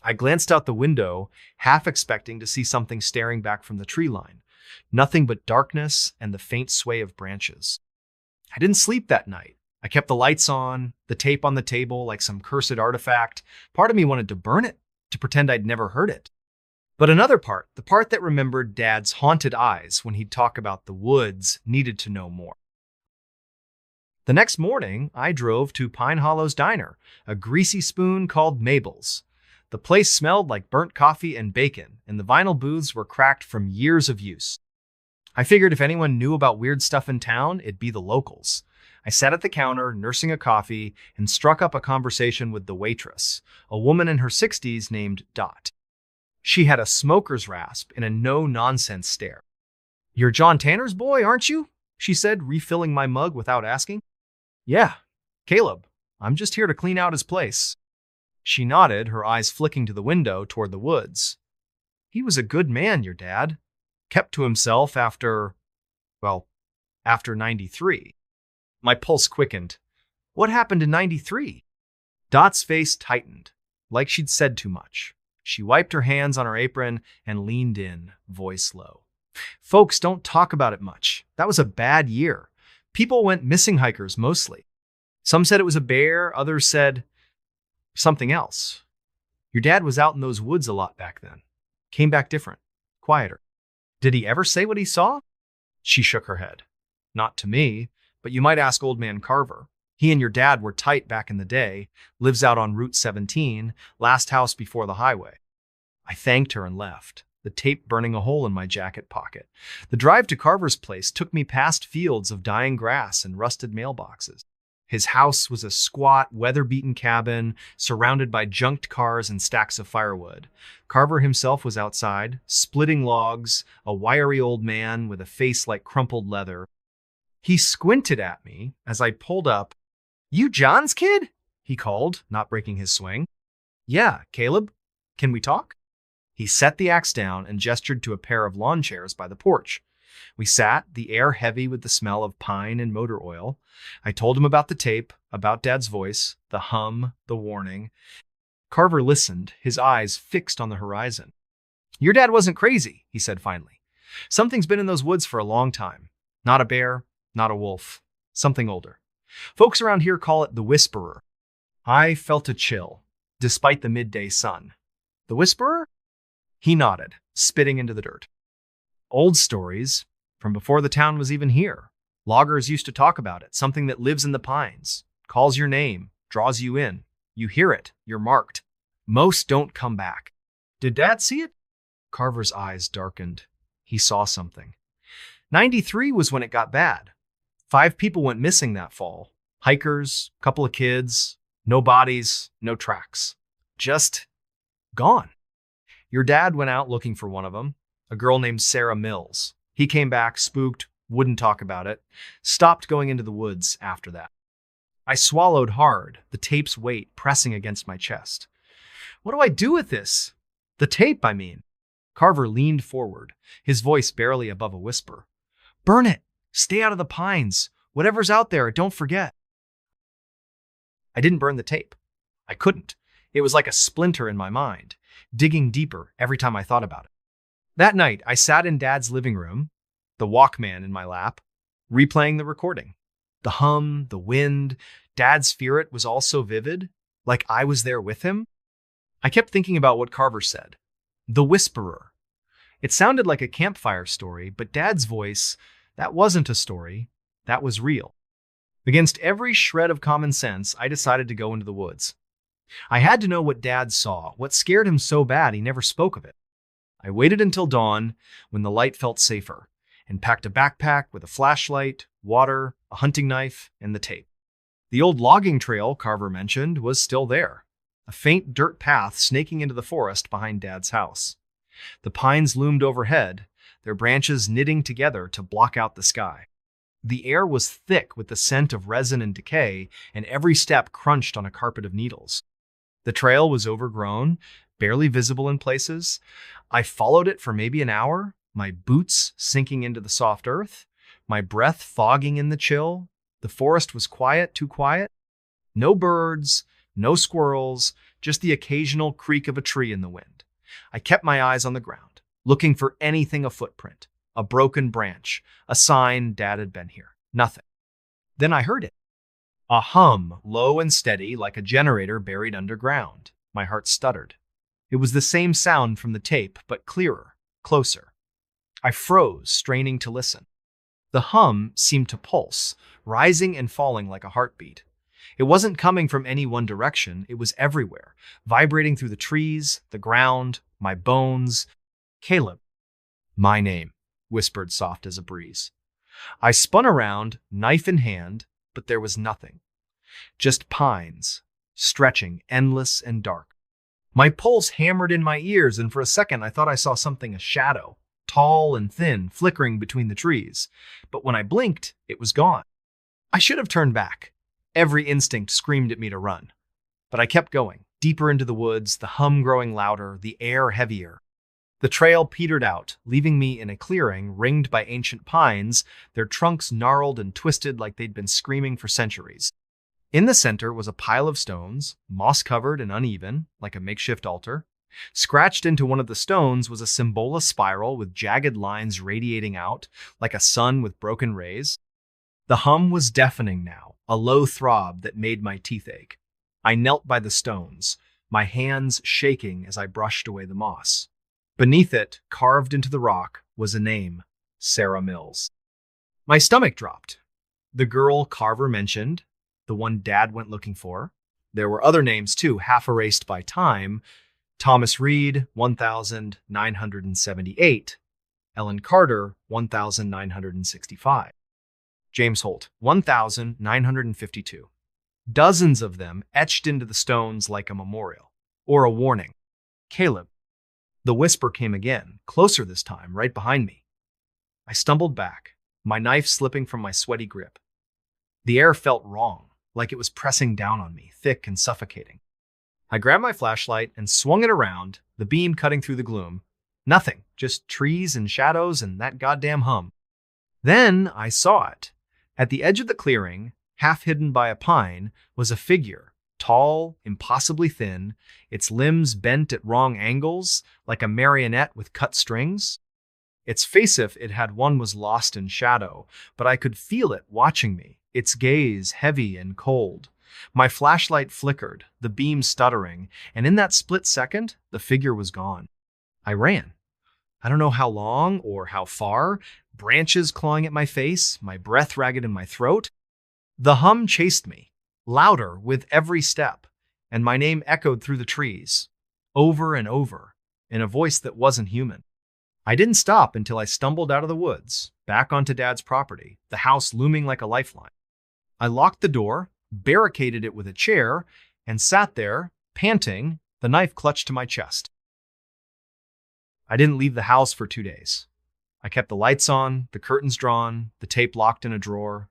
Speaker 1: I glanced out the window, half expecting to see something staring back from the tree line. Nothing but darkness and the faint sway of branches. I didn't sleep that night. I kept the lights on, the tape on the table like some cursed artifact. Part of me wanted to burn it, to pretend I'd never heard it. But another part, the part that remembered Dad's haunted eyes when he'd talk about the woods, needed to know more. The next morning, I drove to Pine Hollow's diner, a greasy spoon called Mabel's. The place smelled like burnt coffee and bacon, and the vinyl booths were cracked from years of use. I figured if anyone knew about weird stuff in town, it'd be the locals. I sat at the counter, nursing a coffee, and struck up a conversation with the waitress, a woman in her 60s named Dot. She had a smoker's rasp and a no-nonsense stare. "You're John Tanner's boy, aren't you?" she said, refilling my mug without asking. "Yeah, Caleb. I'm just here to clean out his place." She nodded, her eyes flicking to the window toward the woods. "He was a good man, your dad. Kept to himself after, well, After 93. My pulse quickened. What happened in 93? Dot's face tightened, like she'd said too much. She wiped her hands on her apron and leaned in, voice low. Folks don't talk about it much. That was a bad year. People went missing, hikers mostly. Some said it was a bear, others said something else. Your dad was out in those woods a lot back then. Came back different, quieter. Did he ever say what he saw? She shook her head. Not to me, but you might ask old man Carver. He and your dad were tight back in the day, lives out on Route 17, last house before the highway. I thanked her and left, the tape burning a hole in my jacket pocket. The drive to Carver's place took me past fields of dying grass and rusted mailboxes. His house was a squat, weather-beaten cabin surrounded by junked cars and stacks of firewood. Carver himself was outside, splitting logs, a wiry old man with a face like crumpled leather. He squinted at me as I pulled up. You John's kid? He called, not breaking his swing. Yeah, Caleb. Can we talk? He set the axe down and gestured to a pair of lawn chairs by the porch. We sat, the air heavy with the smell of pine and motor oil. I told him about the tape, about Dad's voice, the hum, the warning. Carver listened, his eyes fixed on the horizon. Your dad wasn't crazy, he said finally. Something's been in those woods for a long time. Not a bear, not a wolf, something older. Folks around here call it the Whisperer. I felt a chill, despite the midday sun. The Whisperer? He nodded, spitting into the dirt. Old stories, from before the town was even here. Loggers used to talk about it, something that lives in the pines, calls your name, draws you in. You hear it, you're marked. Most don't come back. Did Dad see it? Carver's eyes darkened. He saw something. 93 was when it got bad. 5 people went missing that fall. Hikers, couple of kids, no bodies, no tracks. Just gone. Your dad went out looking for one of them, a girl named Sarah Mills. He came back, spooked, wouldn't talk about it, stopped going into the woods after that. I swallowed hard, the tape's weight pressing against my chest. What do I do with this? The tape, I mean. Carver leaned forward, his voice barely above a whisper. Burn it! Stay out of the pines. Whatever's out there, don't forget. I didn't burn the tape. I couldn't. It was like a splinter in my mind, digging deeper every time I thought about it. That night, I sat in Dad's living room, the Walkman in my lap, replaying the recording. The hum, the wind, Dad's spirit was all so vivid, like I was there with him. I kept thinking about what Carver said. The Whisperer. It sounded like a campfire story, but Dad's voice, that wasn't a story. That was real. Against every shred of common sense, I decided to go into the woods. I had to know what Dad saw, what scared him so bad he never spoke of it. I waited until dawn, when the light felt safer, and packed a backpack with a flashlight, water, a hunting knife, and the tape. The old logging trail Carver mentioned was still there, a faint dirt path snaking into the forest behind Dad's house. The pines loomed overhead, their branches knitting together to block out the sky. The air was thick with the scent of resin and decay, and every step crunched on a carpet of needles. The trail was overgrown, barely visible in places. I followed it for maybe an hour, my boots sinking into the soft earth, my breath fogging in the chill. The forest was quiet, too quiet. No birds, no squirrels, just the occasional creak of a tree in the wind. I kept my eyes on the ground, looking for anything a footprint, a broken branch, a sign Dad had been here. Nothing. Then I heard it. A hum, low and steady, like a generator buried underground. My heart stuttered. It was the same sound from the tape, but clearer, closer. I froze, straining to listen. The hum seemed to pulse, rising and falling like a heartbeat. It wasn't coming from any one direction, it was everywhere, vibrating through the trees, the ground, my bones. Caleb. My name, whispered soft as a breeze. I spun around, knife in hand, but there was nothing. Just pines, stretching, endless and dark. My pulse hammered in my ears, and for a second I thought I saw something, a shadow, tall and thin, flickering between the trees. But when I blinked, it was gone. I should have turned back. Every instinct screamed at me to run. But I kept going, deeper into the woods, the hum growing louder, the air heavier. The trail petered out, leaving me in a clearing ringed by ancient pines, their trunks gnarled and twisted like they'd been screaming for centuries. In the center was a pile of stones, moss-covered and uneven, like a makeshift altar. Scratched into one of the stones was a Symbol spiral with jagged lines radiating out, like a sun with broken rays. The hum was deafening now, a low throb that made my teeth ache. I knelt by the stones, my hands shaking as I brushed away the moss. Beneath it, carved into the rock, was a name, Sarah Mills. My stomach dropped. The girl Carver mentioned, the one Dad went looking for. There were other names too, half erased by time. Thomas Reed, 1978. Ellen Carter, 1965. James Holt, 1952. Dozens of them etched into the stones like a memorial, or a warning. Caleb. The whisper came again, closer this time, right behind me. I stumbled back, my knife slipping from my sweaty grip. The air felt wrong, like it was pressing down on me, thick and suffocating. I grabbed my flashlight and swung it around, the beam cutting through the gloom. Nothing, just trees and shadows and that goddamn hum. Then I saw it. At the edge of the clearing, half hidden by a pine, was a figure, tall, impossibly thin, its limbs bent at wrong angles, like a marionette with cut strings. Its face, if it had one, was lost in shadow, but I could feel it watching me, its gaze heavy and cold. My flashlight flickered, the beam stuttering, and in that split second, the figure was gone. I ran. I don't know how long or how far, branches clawing at my face, my breath ragged in my throat. The hum chased me, louder with every step, and my name echoed through the trees, over and over, in a voice that wasn't human. I didn't stop until I stumbled out of the woods, back onto Dad's property, the house looming like a lifeline. I locked the door, barricaded it with a chair, and sat there, panting, the knife clutched to my chest. I didn't leave the house for 2 days. I kept the lights on, the curtains drawn, the tape locked in a drawer.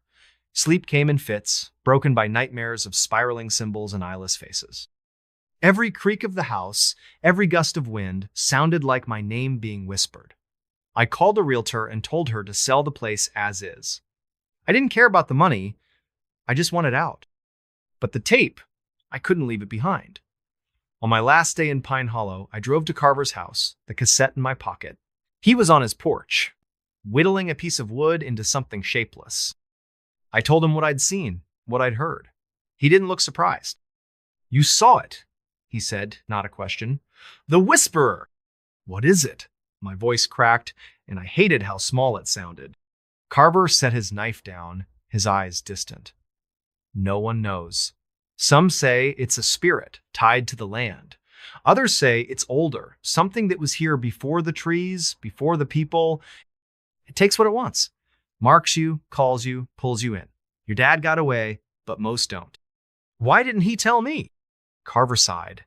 Speaker 1: Sleep came in fits, broken by nightmares of spiraling symbols and eyeless faces. Every creak of the house, every gust of wind, sounded like my name being whispered. I called a realtor and told her to sell the place as is. I didn't care about the money, I just wanted out. But the tape, I couldn't leave it behind. On my last day in Pine Hollow, I drove to Carver's house, the cassette in my pocket. He was on his porch, whittling a piece of wood into something shapeless. I told him what I'd seen, what I'd heard. He didn't look surprised. "You saw it," he said, not a question. "The Whisperer!" "What is it?" My voice cracked, and I hated how small it sounded. Carver set his knife down, his eyes distant. "No one knows. Some say it's a spirit tied to the land. Others say it's older, something that was here before the trees, before the people. It takes what it wants. Marks you, calls you, pulls you in. Your dad got away, but most don't." "Why didn't he tell me?" Carver sighed.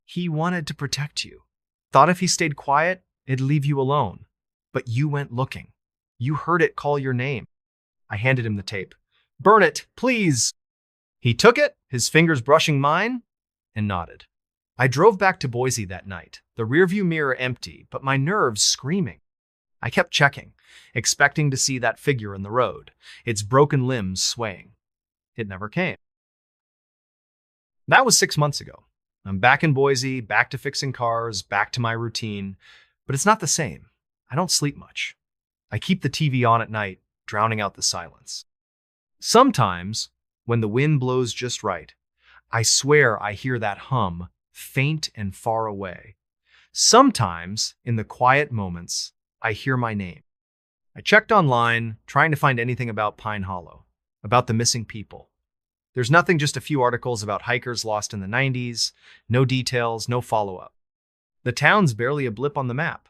Speaker 1: "He wanted to protect you. Thought if he stayed quiet, it'd leave you alone. But you went looking. You heard it call your name." I handed him the tape. "Burn it, please." He took it, his fingers brushing mine, and nodded. I drove back to Boise that night, the rearview mirror empty, but my nerves screaming. I kept checking, expecting to see that figure in the road, its broken limbs swaying. It never came. That was 6 months ago. I'm back in Boise, back to fixing cars, back to my routine, but it's not the same. I don't sleep much. I keep the TV on at night, drowning out the silence. Sometimes, when the wind blows just right, I swear I hear that hum, faint and far away. Sometimes, in the quiet moments, I hear my name. I checked online, trying to find anything about Pine Hollow, about the missing people. There's nothing, just a few articles about hikers lost in the 90s, no details, no follow-up. The town's barely a blip on the map.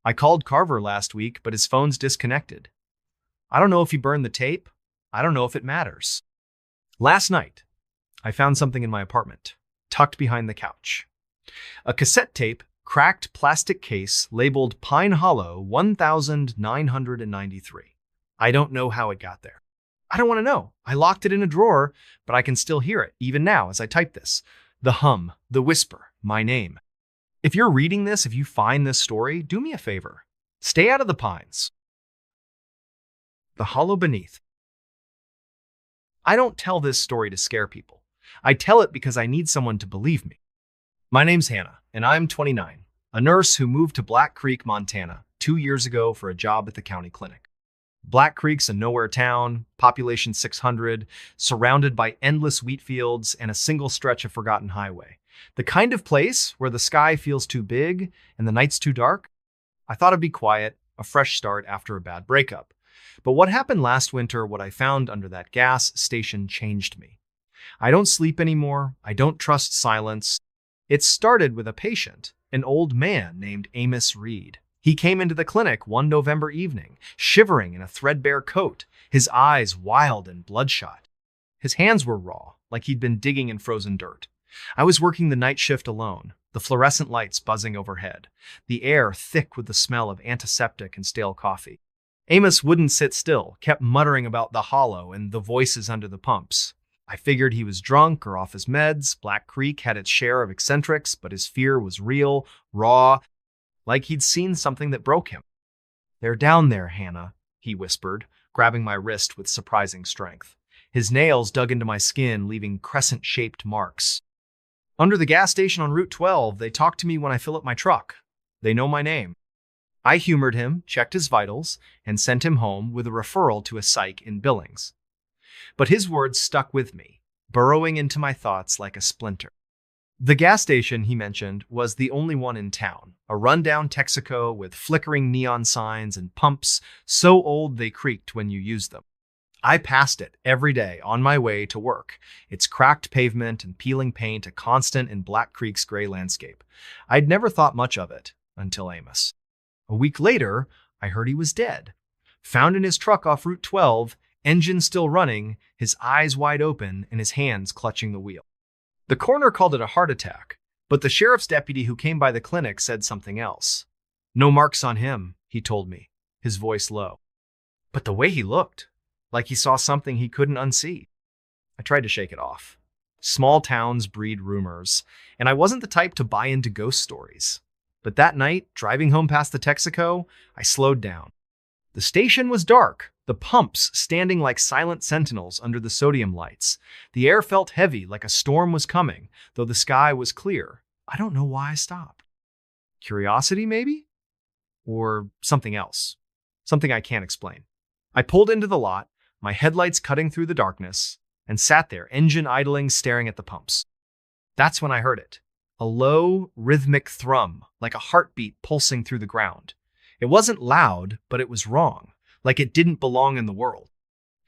Speaker 1: I called Carver last week, but his phone's disconnected. I don't know if he burned the tape. I don't know if it matters. Last night, I found something in my apartment, tucked behind the couch. A cassette tape, cracked plastic case labeled Pine Hollow 1993. I don't know how it got there. I don't want to know. I locked it in a drawer, but I can still hear it, even now as I type this. The hum, the whisper, my name. If you're reading this, if you find this story, do me a favor. Stay out of the pines. The hollow beneath. I don't tell this story to scare people. I tell it because I need someone to believe me. My name's Hannah, and I'm 29, a nurse who moved to Black Creek, Montana, 2 years ago for a job at the county clinic. Black Creek's a nowhere town, population 600, surrounded by endless wheat fields and a single stretch of forgotten highway. The kind of place where the sky feels too big and the nights too dark. I thought it'd be quiet, a fresh start after a bad breakup. But what happened last winter, what I found under that gas station, changed me. I don't sleep anymore. I don't trust silence. It started with a patient, an old man named Amos Reed. He came into the clinic one November evening, shivering in a threadbare coat, his eyes wild and bloodshot. His hands were raw, like he'd been digging in frozen dirt. I was working the night shift alone, the fluorescent lights buzzing overhead, the air thick with the smell of antiseptic and stale coffee. Amos wouldn't sit still, kept muttering about the hollow and the voices under the pumps. I figured he was drunk or off his meds. Black Creek had its share of eccentrics, but his fear was real, raw, like he'd seen something that broke him. "They're down there, Hannah," he whispered, grabbing my wrist with surprising strength. His nails dug into my skin, leaving crescent-shaped marks. "Under the gas station on Route 12, they talk to me when I fill up my truck. They know my name." I humored him, checked his vitals, and sent him home with a referral to a psych in Billings. But his words stuck with me, burrowing into my thoughts like a splinter. The gas station, he mentioned, was the only one in town, a rundown Texaco with flickering neon signs and pumps so old they creaked when you used them. I passed it every day on my way to work, its cracked pavement and peeling paint a constant in Black Creek's gray landscape. I'd never thought much of it until Amos. A week later, I heard he was dead. Found in his truck off Route 12, engine still running, his eyes wide open and his hands clutching the wheel. The coroner called it a heart attack, but the sheriff's deputy who came by the clinic said something else. "No marks on him," he told me, his voice low. But the way he looked, like he saw something he couldn't unsee. I tried to shake it off. Small towns breed rumors, and I wasn't the type to buy into ghost stories. But that night, driving home past the Texaco, I slowed down. The station was dark, the pumps standing like silent sentinels under the sodium lights. The air felt heavy, like a storm was coming, though the sky was clear. I don't know why I stopped. Curiosity, maybe? Or something else. Something I can't explain. I pulled into the lot, my headlights cutting through the darkness, and sat there, engine idling, staring at the pumps. That's when I heard it. A low, rhythmic thrum, like a heartbeat pulsing through the ground. It wasn't loud, but it was wrong, like it didn't belong in the world.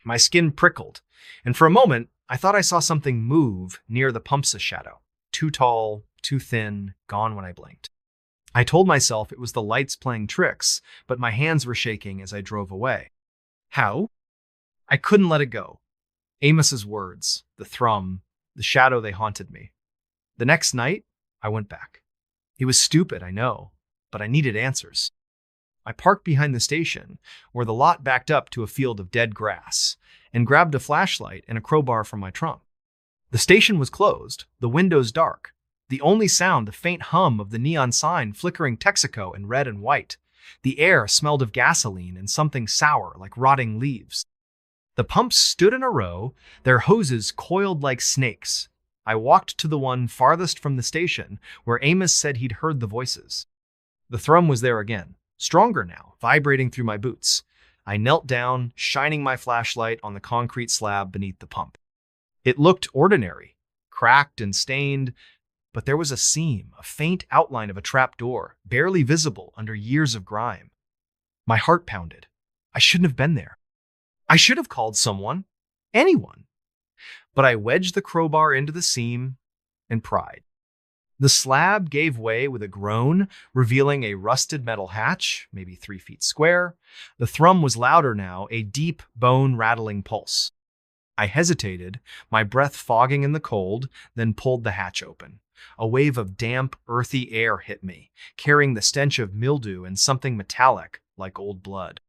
Speaker 1: My skin prickled, and for a moment, I thought I saw something move near the pump's shadow. Too tall, too thin, gone when I blinked. I told myself it was the lights playing tricks, but my hands were shaking as I drove away. How? I couldn't let it go. Amos's words, the thrum, the shadow, they haunted me. The next night, I went back. He was stupid, I know, but I needed answers. I parked behind the station, where the lot backed up to a field of dead grass, and grabbed a flashlight and a crowbar from my trunk. The station was closed, the windows dark. The only sound, the faint hum of the neon sign flickering Texaco in red and white. The air smelled of gasoline and something sour like rotting leaves. The pumps stood in a row, their hoses coiled like snakes. I walked to the one farthest from the station, where Amos said he'd heard the voices. The thrum was there again, stronger now, vibrating through my boots. I knelt down, shining my flashlight on the concrete slab beneath the pump. It looked ordinary, cracked and stained, but there was a seam, a faint outline of a trap door, barely visible under years of grime. My heart pounded. I shouldn't have been there. I should have called someone, anyone. But I wedged the crowbar into the seam and pried. The slab gave way with a groan, revealing a rusted metal hatch, maybe 3 feet square. The thrum was louder now, a deep, bone-rattling pulse. I hesitated, my breath fogging in the cold, then pulled the hatch open. A wave of damp, earthy air hit me, carrying the stench of mildew and something metallic, like old blood.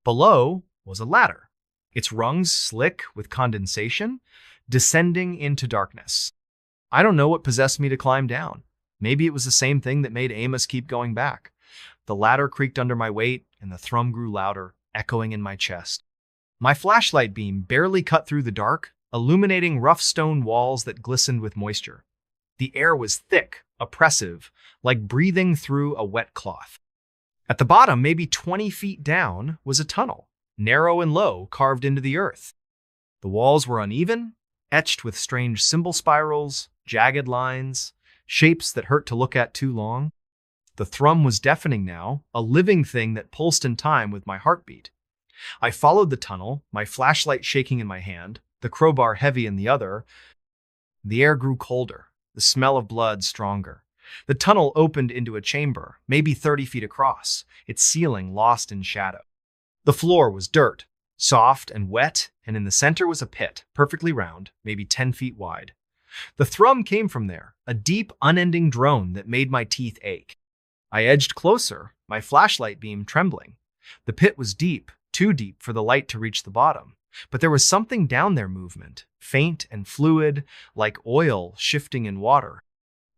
Speaker 1: Below was a ladder, its rungs slick with condensation, descending into darkness. I don't know what possessed me to climb down. Maybe it was the same thing that made Amos keep going back. The ladder creaked under my weight, and the thrum grew louder, echoing in my chest. My flashlight beam barely cut through the dark, illuminating rough stone walls that glistened with moisture. The air was thick, oppressive, like breathing through a wet cloth. At the bottom, maybe 20 feet down, was a tunnel, narrow and low, carved into the earth. The walls were uneven, etched with strange symbol spirals, jagged lines, shapes that hurt to look at too long. The thrum was deafening now, a living thing that pulsed in time with my heartbeat. I followed the tunnel, my flashlight shaking in my hand, the crowbar heavy in the other. The air grew colder, the smell of blood stronger. The tunnel opened into a chamber, maybe 30 feet across, its ceiling lost in shadow. The floor was dirt, soft and wet, and in the center was a pit, perfectly round, maybe 10 feet wide. The thrum came from there, a deep, unending drone that made my teeth ache. I edged closer, my flashlight beam trembling. The pit was deep, too deep for the light to reach the bottom. But there was something down there movement, faint and fluid, like oil shifting in water.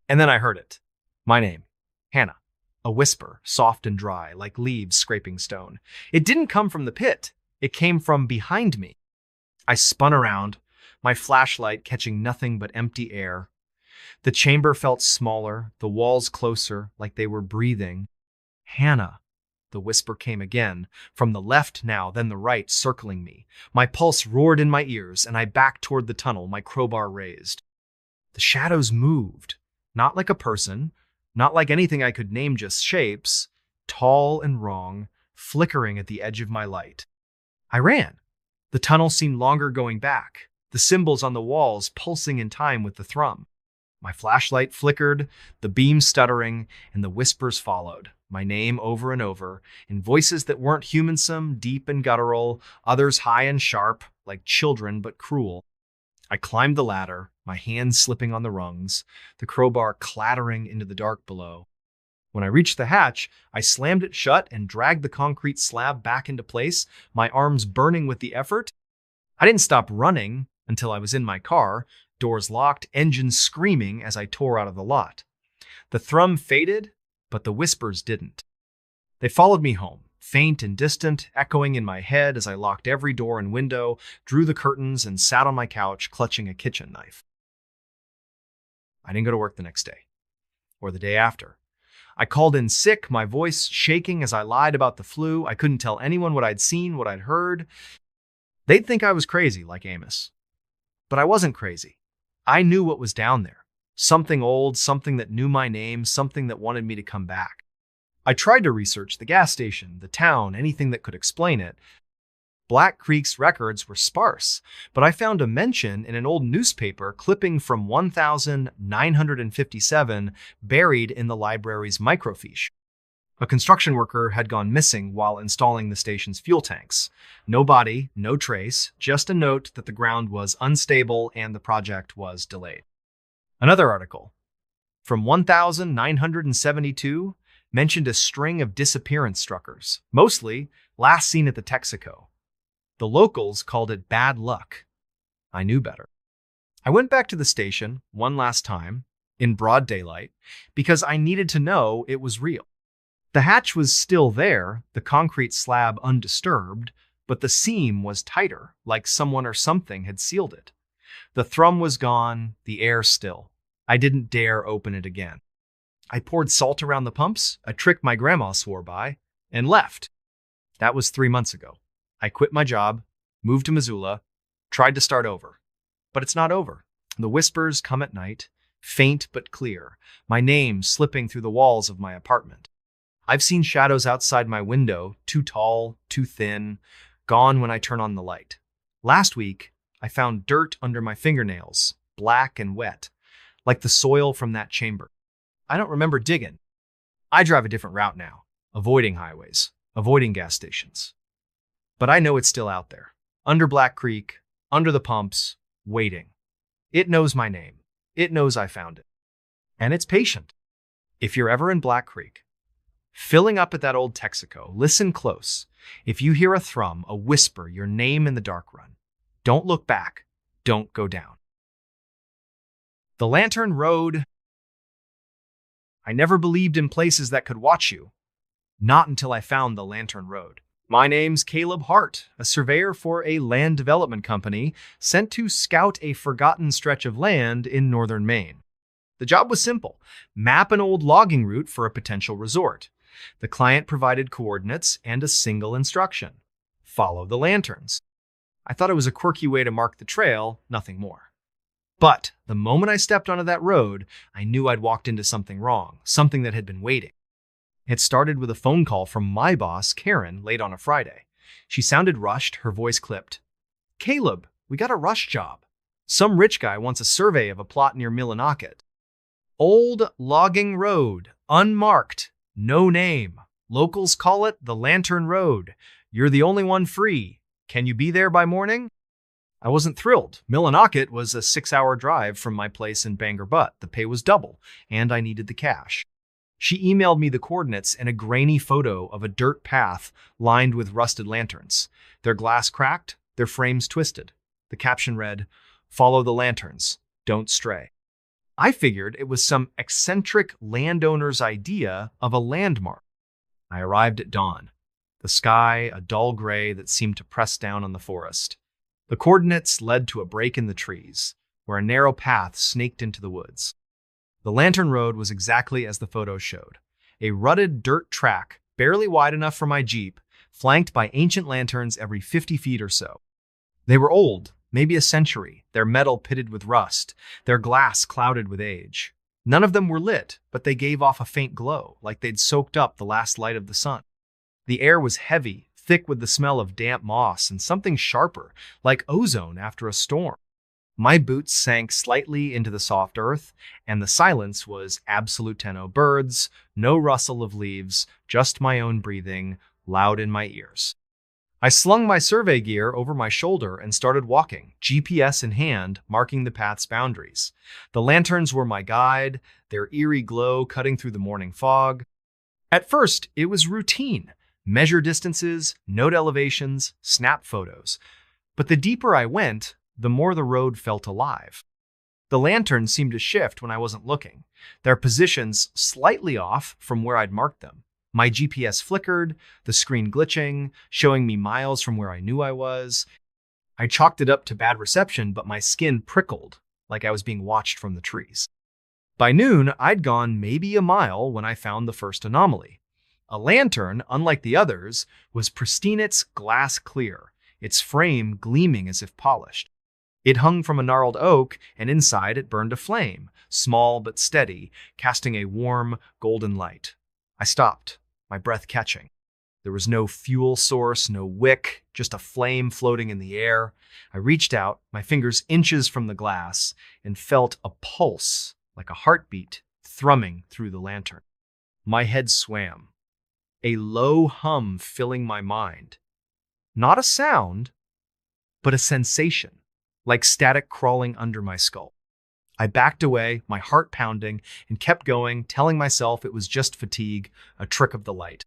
Speaker 1: And then I heard it. My name, Hannah. A whisper, soft and dry, like leaves scraping stone. It didn't come from the pit. It came from behind me. I spun around, my flashlight catching nothing but empty air. The chamber felt smaller, the walls closer, like they were breathing. Hannah. The whisper came again, from the left now, then the right, circling me. My pulse roared in my ears, and I backed toward the tunnel, my crowbar raised. The shadows moved, not like a person, not like anything I could name, just shapes, tall and wrong, flickering at the edge of my light. I ran. The tunnel seemed longer going back, the symbols on the walls pulsing in time with the thrum. My flashlight flickered, the beam stuttering, and the whispers followed, my name over and over, in voices that weren't humansome, deep and guttural, others high and sharp, like children but cruel. I climbed the ladder, my hands slipping on the rungs, the crowbar clattering into the dark below. When I reached the hatch, I slammed it shut and dragged the concrete slab back into place, my arms burning with the effort. I didn't stop running until I was in my car, doors locked, engines screaming as I tore out of the lot. The thrum faded, but the whispers didn't. They followed me home, faint and distant, echoing in my head as I locked every door and window, drew the curtains, and sat on my couch clutching a kitchen knife. I didn't go to work the next day, or the day after. I called in sick, my voice shaking as I lied about the flu. I couldn't tell anyone what I'd seen, what I'd heard. They'd think I was crazy, like Amos. But I wasn't crazy. I knew what was down there. Something old, something that knew my name, something that wanted me to come back. I tried to research the gas station, the town, anything that could explain it. Black Creek's records were sparse, but I found a mention in an old newspaper clipping from 1957 buried in the library's microfiche. A construction worker had gone missing while installing the station's fuel tanks. No body, no trace, just a note that the ground was unstable and the project was delayed. Another article from 1972 mentioned a string of disappearance struckers, mostly last seen at the Texaco. The locals called it bad luck. I knew better. I went back to the station one last time, in broad daylight, because I needed to know it was real. The hatch was still there, the concrete slab undisturbed, but the seam was tighter, like someone or something had sealed it. The thrum was gone, the air still. I didn't dare open it again. I poured salt around the pumps, a trick my grandma swore by, and left. That was 3 months ago. I quit my job, moved to Missoula, tried to start over. But it's not over. The whispers come at night, faint but clear, my name slipping through the walls of my apartment. I've seen shadows outside my window, too tall, too thin, gone when I turn on the light. Last week, I found dirt under my fingernails, black and wet, like the soil from that chamber. I don't remember digging. I drive a different route now, avoiding highways, avoiding gas stations. But I know it's still out there, under Black Creek, under the pumps, waiting. It knows my name. It knows I found it. And it's patient. If you're ever in Black Creek, filling up at that old Texaco, listen close. If you hear a thrum, a whisper, your name in the dark run, don't look back. Don't go down. The Lantern Road I never believed in places that could watch you. Not until I found the Lantern Road. My name's Caleb Hart, a surveyor for a land development company sent to scout a forgotten stretch of land in northern Maine. The job was simple: map an old logging route for a potential resort. The client provided coordinates and a single instruction: follow the lanterns. I thought it was a quirky way to mark the trail, nothing more. But the moment I stepped onto that road, I knew I'd walked into something wrong, something that had been waiting. It started with a phone call from my boss, Karen, late on a Friday. She sounded rushed, her voice clipped. "Caleb, we got a rush job. Some rich guy wants a survey of a plot near Millinocket. Old logging road, unmarked, no name. Locals call it the Lantern Road. You're the only one free. Can you be there by morning?" I wasn't thrilled. Millinocket was a 6-hour drive from my place in Bangor Butt. The pay was double, and I needed the cash. She emailed me the coordinates and a grainy photo of a dirt path lined with rusted lanterns. Their glass cracked, their frames twisted. The caption read, "Follow the lanterns, don't stray." I figured it was some eccentric landowner's idea of a landmark. I arrived at dawn. The sky, a dull gray that seemed to press down on the forest. The coordinates led to a break in the trees, where a narrow path snaked into the woods. The Lantern Road was exactly as the photos showed: a rutted dirt track, barely wide enough for my Jeep, flanked by ancient lanterns every 50 feet or so. They were old, maybe a century, their metal pitted with rust, their glass clouded with age. None of them were lit, but they gave off a faint glow, like they'd soaked up the last light of the sun. The air was heavy, thick with the smell of damp moss and something sharper, like ozone after a storm. My boots sank slightly into the soft earth, and the silence was absolute tenno. Birds, no rustle of leaves, just my own breathing, loud in my ears. I slung my survey gear over my shoulder and started walking, GPS in hand, marking the path's boundaries. The lanterns were my guide, their eerie glow cutting through the morning fog. At first, it was routine: measure distances, note elevations, snap photos. But the deeper I went, the more the road felt alive. The lanterns seemed to shift when I wasn't looking, their positions slightly off from where I'd marked them. My GPS flickered, the screen glitching, showing me miles from where I knew I was. I chalked it up to bad reception, but my skin prickled, like I was being watched from the trees. By noon, I'd gone maybe a mile when I found the first anomaly. A lantern, unlike the others, was pristine, its glass clear, its frame gleaming as if polished. It hung from a gnarled oak, and inside it burned a flame, small but steady, casting a warm, golden light. I stopped, my breath catching. There was no fuel source, no wick, just a flame floating in the air. I reached out, my fingers inches from the glass, and felt a pulse, like a heartbeat, thrumming through the lantern. My head swam, a low hum filling my mind. Not a sound, but a sensation, like static crawling under my skull. I backed away, my heart pounding, and kept going, telling myself it was just fatigue, a trick of the light.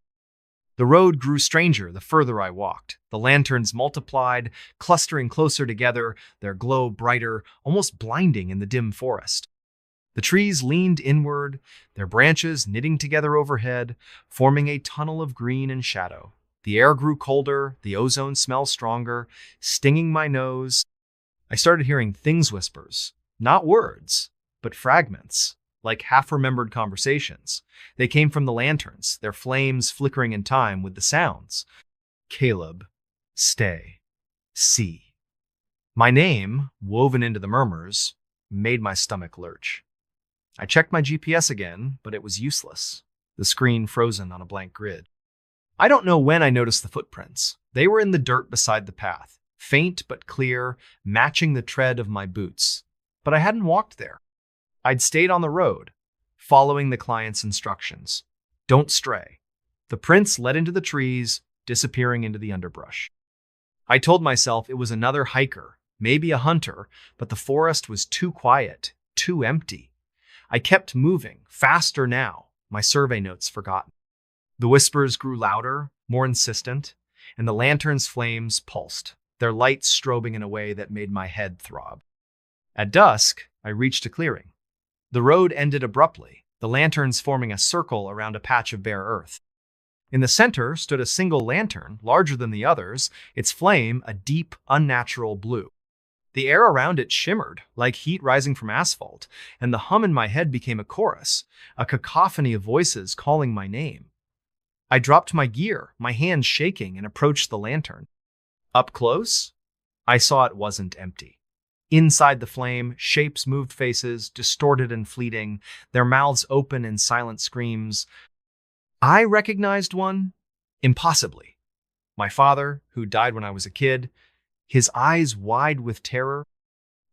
Speaker 1: The road grew stranger the further I walked. The lanterns multiplied, clustering closer together, their glow brighter, almost blinding in the dim forest. The trees leaned inward, their branches knitting together overhead, forming a tunnel of green and shadow. The air grew colder, the ozone smell stronger, stinging my nose. I started hearing things whispers, not words, but fragments, like half-remembered conversations. They came from the lanterns, their flames flickering in time with the sounds. Caleb, stay, see. My name, woven into the murmurs, made my stomach lurch. I checked my GPS again, but it was useless, the screen frozen on a blank grid. I don't know when I noticed the footprints. They were in the dirt beside the path, faint but clear, matching the tread of my boots. But I hadn't walked there. I'd stayed on the road, following the client's instructions. Don't stray. The prints led into the trees, disappearing into the underbrush. I told myself it was another hiker, maybe a hunter, but the forest was too quiet, too empty. I kept moving, faster now, my survey notes forgotten. The whispers grew louder, more insistent, and the lantern's flames pulsed, their light strobing in a way that made my head throb. At dusk, I reached a clearing. The road ended abruptly, the lanterns forming a circle around a patch of bare earth. In the center stood a single lantern, larger than the others, its flame a deep, unnatural blue. The air around it shimmered, like heat rising from asphalt, and the hum in my head became a chorus, a cacophony of voices calling my name. I dropped my gear, my hands shaking, and approached the lantern. Up close, I saw it wasn't empty. Inside the flame, shapes moved faces, distorted and fleeting, their mouths open in silent screams. I recognized one, impossibly. My father, who died when I was a kid, his eyes wide with terror.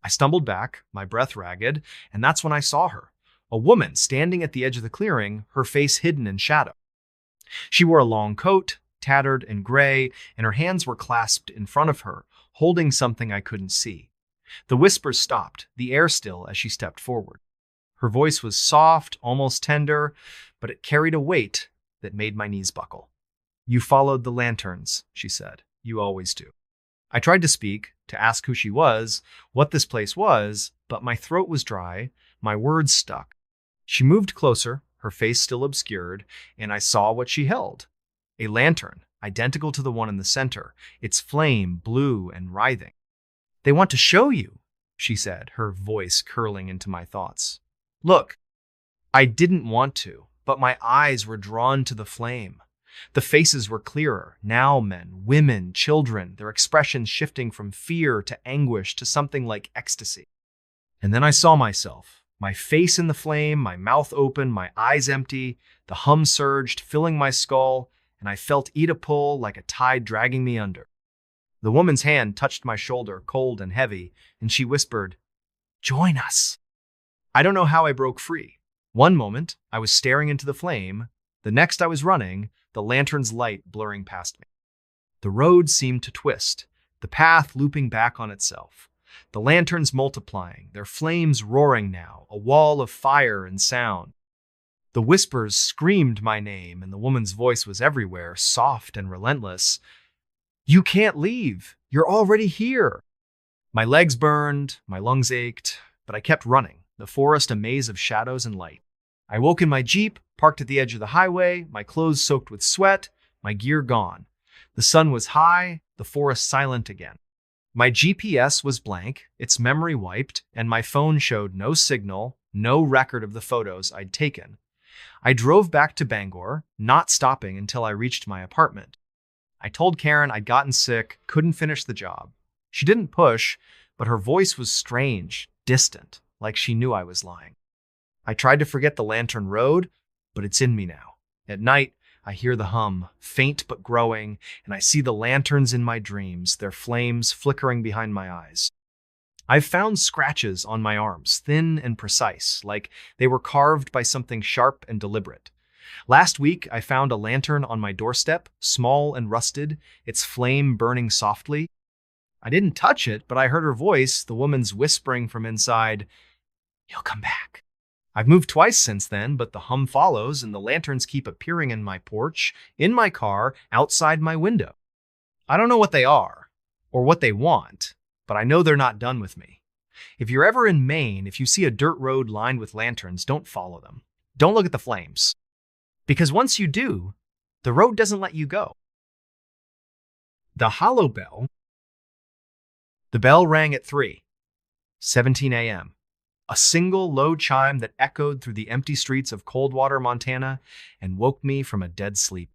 Speaker 1: I stumbled back, my breath ragged, and that's when I saw her, a woman standing at the edge of the clearing, her face hidden in shadow. She wore a long coat, tattered and gray, and her hands were clasped in front of her, holding something I couldn't see. The whispers stopped, the air still, as she stepped forward. Her voice was soft, almost tender, but it carried a weight that made my knees buckle. "You followed the lanterns," she said. "You always do." I tried to speak, to ask who she was, what this place was, but my throat was dry, my words stuck. She moved closer, her face still obscured, and I saw what she held. A lantern, identical to the one in the center, its flame blue and writhing. "They want to show you," she said, her voice curling into my thoughts. "Look." I didn't want to, but my eyes were drawn to the flame. The faces were clearer, now men, women, children, their expressions shifting from fear to anguish to something like ecstasy. And then I saw myself, my face in the flame, my mouth open, my eyes empty, the hum surged, filling my skull, and I felt Ida pull like a tide dragging me under. The woman's hand touched my shoulder, cold and heavy, and she whispered, "Join us." I don't know how I broke free. One moment, I was staring into the flame. The next I was running, the lantern's light blurring past me. The road seemed to twist, the path looping back on itself. The lanterns multiplying, their flames roaring now, a wall of fire and sound. The whispers screamed my name, and the woman's voice was everywhere, soft and relentless. "You can't leave. You're already here." My legs burned, my lungs ached, but I kept running, the forest a maze of shadows and light. I woke in my Jeep, parked at the edge of the highway, my clothes soaked with sweat, my gear gone. The sun was high, the forest silent again. My GPS was blank, its memory wiped, and my phone showed no signal, no record of the photos I'd taken. I drove back to Bangor, not stopping until I reached my apartment. I told Karen I'd gotten sick, couldn't finish the job. She didn't push, but her voice was strange, distant, like she knew I was lying. I tried to forget the lantern road, but it's in me now. At night, I hear the hum, faint but growing, and I see the lanterns in my dreams, their flames flickering behind my eyes. I've found scratches on my arms, thin and precise, like they were carved by something sharp and deliberate. Last week, I found a lantern on my doorstep, small and rusted, its flame burning softly. I didn't touch it, but I heard her voice, the woman's whispering from inside, "You'll come back." I've moved twice since then, but the hum follows, and the lanterns keep appearing in my porch, in my car, outside my window. I don't know what they are, or what they want, but I know they're not done with me. If you're ever in Maine, if you see a dirt road lined with lanterns, don't follow them. Don't look at the flames. Because once you do, the road doesn't let you go. The hollow bell. The bell rang at 3:17 a.m. A single low chime that echoed through the empty streets of Coldwater, Montana, and woke me from a dead sleep.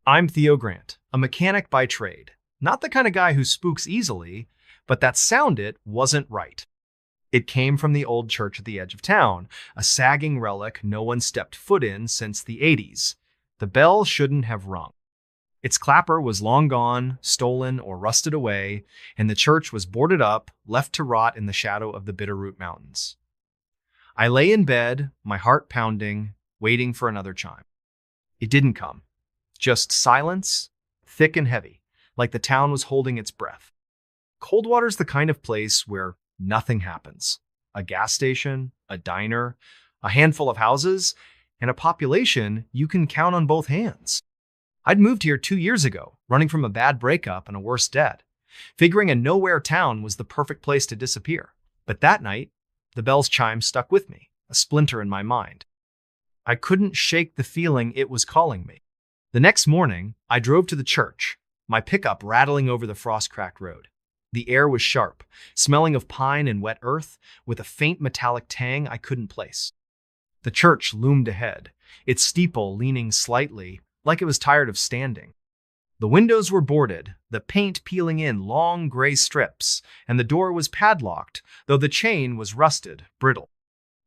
Speaker 1: I'm Theo Grant, a mechanic by trade. Not the kind of guy who spooks easily, but that sound it wasn't right. It came from the old church at the edge of town, a sagging relic no one stepped foot in since the 80s. The bell shouldn't have rung. Its clapper was long gone, stolen, or rusted away, and the church was boarded up, left to rot in the shadow of the Bitterroot Mountains. I lay in bed, my heart pounding, waiting for another chime. It didn't come. Just silence, thick and heavy, like the town was holding its breath. Coldwater's the kind of place where nothing happens. A gas station, a diner, a handful of houses, and a population you can count on both hands. I'd moved here 2 years ago, running from a bad breakup and a worse debt, figuring a nowhere town was the perfect place to disappear. But that night, the bell's chime stuck with me, a splinter in my mind. I couldn't shake the feeling it was calling me. The next morning, I drove to the church, my pickup rattling over the frost-cracked road. The air was sharp, smelling of pine and wet earth, with a faint metallic tang I couldn't place. The church loomed ahead, its steeple leaning slightly, like it was tired of standing. The windows were boarded, the paint peeling in long gray strips, and the door was padlocked, though the chain was rusted, brittle.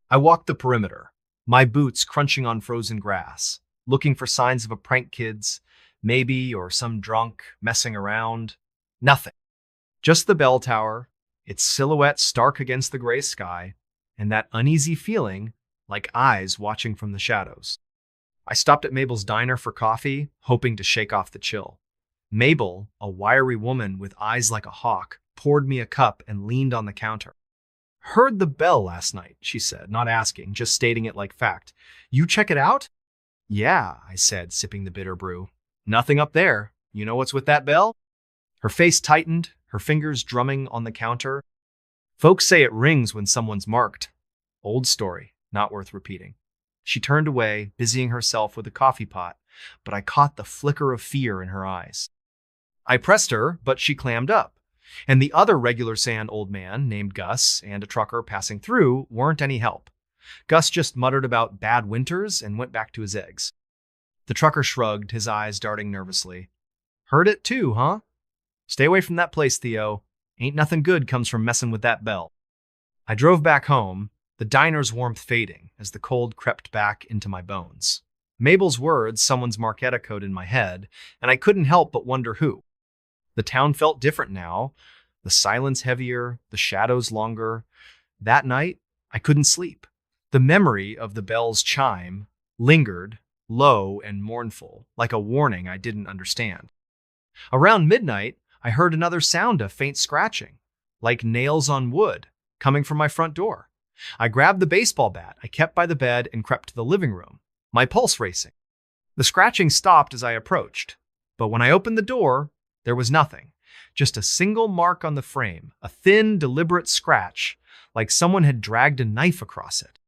Speaker 1: I walked the perimeter, my boots crunching on frozen grass, looking for signs of a prank kids, maybe, or some drunk messing around. Nothing. Just the bell tower, its silhouette stark against the gray sky, and that uneasy feeling like eyes watching from the shadows. I stopped at Mabel's diner for coffee, hoping to shake off the chill. Mabel, a wiry woman with eyes like a hawk, poured me a cup and leaned on the counter. "Heard the bell last night," she said, not asking, just stating it like fact. "You check it out?" "Yeah," I said, sipping the bitter brew. "Nothing up there. You know what's with that bell?" Her face tightened, her fingers drumming on the counter. "Folks say it rings when someone's marked." Old story, not worth repeating. She turned away, busying herself with a coffee pot, but I caught the flicker of fear in her eyes. I pressed her, but she clammed up. And the other regular sand old man, named Gus, and a trucker passing through weren't any help. Gus just muttered about bad winters and went back to his eggs. The trucker shrugged, his eyes darting nervously. "Heard it too, huh? Stay away from that place, Theo. Ain't nothing good comes from messing with that bell." I drove back home, the diner's warmth fading as the cold crept back into my bones. Mabel's words, someone's Marquetta code in my head, and I couldn't help but wonder who. The town felt different now, the silence heavier, the shadows longer. That night, I couldn't sleep. The memory of the bell's chime lingered, low and mournful, like a warning I didn't understand. Around midnight, I heard another sound of faint scratching, like nails on wood, coming from my front door. I grabbed the baseball bat I kept by the bed and crept to the living room, my pulse racing. The scratching stopped as I approached, but when I opened the door, there was nothing, just a single mark on the frame, a thin, deliberate scratch, like someone had dragged a knife across it.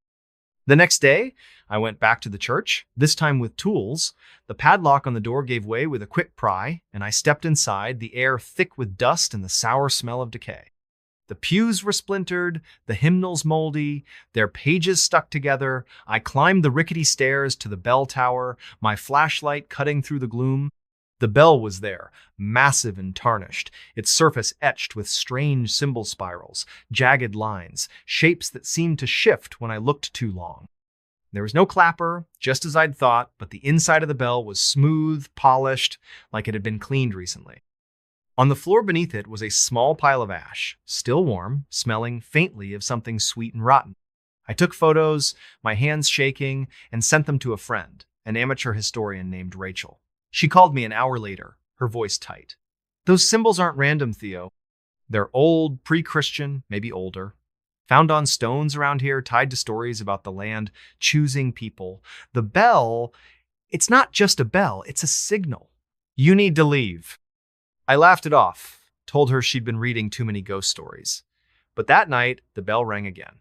Speaker 1: The next day, I went back to the church, this time with tools. The padlock on the door gave way with a quick pry, and I stepped inside, the air thick with dust and the sour smell of decay. The pews were splintered, the hymnals moldy, their pages stuck together. I climbed the rickety stairs to the bell tower, my flashlight cutting through the gloom. The bell was there, massive and tarnished, its surface etched with strange symbol spirals, jagged lines, shapes that seemed to shift when I looked too long. There was no clapper, just as I'd thought, but the inside of the bell was smooth, polished, like it had been cleaned recently. On the floor beneath it was a small pile of ash, still warm, smelling faintly of something sweet and rotten. I took photos, my hands shaking, and sent them to a friend, an amateur historian named Rachel. She called me an hour later, her voice tight. "Those symbols aren't random, Theo. They're old, pre-Christian, maybe older. Found on stones around here, tied to stories about the land choosing people. The bell, it's not just a bell, it's a signal. You need to leave." I laughed it off, told her she'd been reading too many ghost stories. But that night, the bell rang again.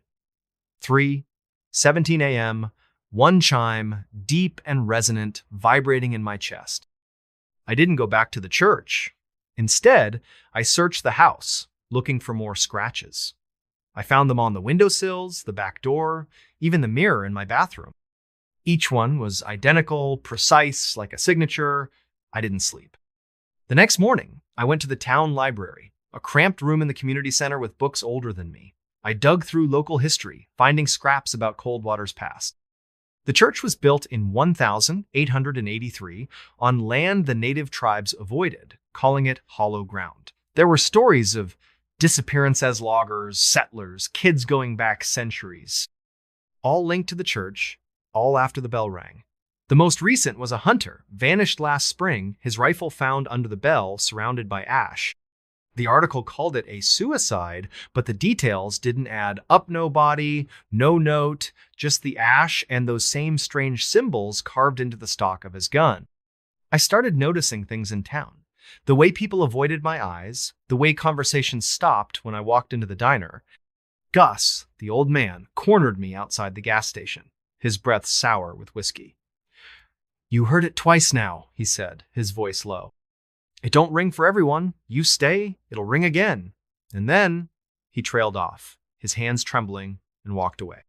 Speaker 1: 3:17 a.m., one chime, deep and resonant, vibrating in my chest. I didn't go back to the church. Instead, I searched the house, looking for more scratches. I found them on the windowsills, the back door, even the mirror in my bathroom. Each one was identical, precise, like a signature. I didn't sleep. The next morning, I went to the town library, a cramped room in the community center with books older than me. I dug through local history, finding scraps about Coldwater's past. The church was built in 1883 on land the native tribes avoided, calling it hollow ground. There were stories of disappearance as loggers, settlers, kids going back centuries, all linked to the church, all after the bell rang. The most recent was a hunter, vanished last spring, his rifle found under the bell, surrounded by ash. The article called it a suicide, but the details didn't add up no body, no note, just the ash and those same strange symbols carved into the stock of his gun. I started noticing things in town. The way people avoided my eyes, the way conversations stopped when I walked into the diner. Gus, the old man, cornered me outside the gas station. his breath sour with whiskey. "You heard it twice now," he said, his voice low. "It don't ring for everyone. You stay, it'll ring again." And then he trailed off, his hands trembling, and walked away.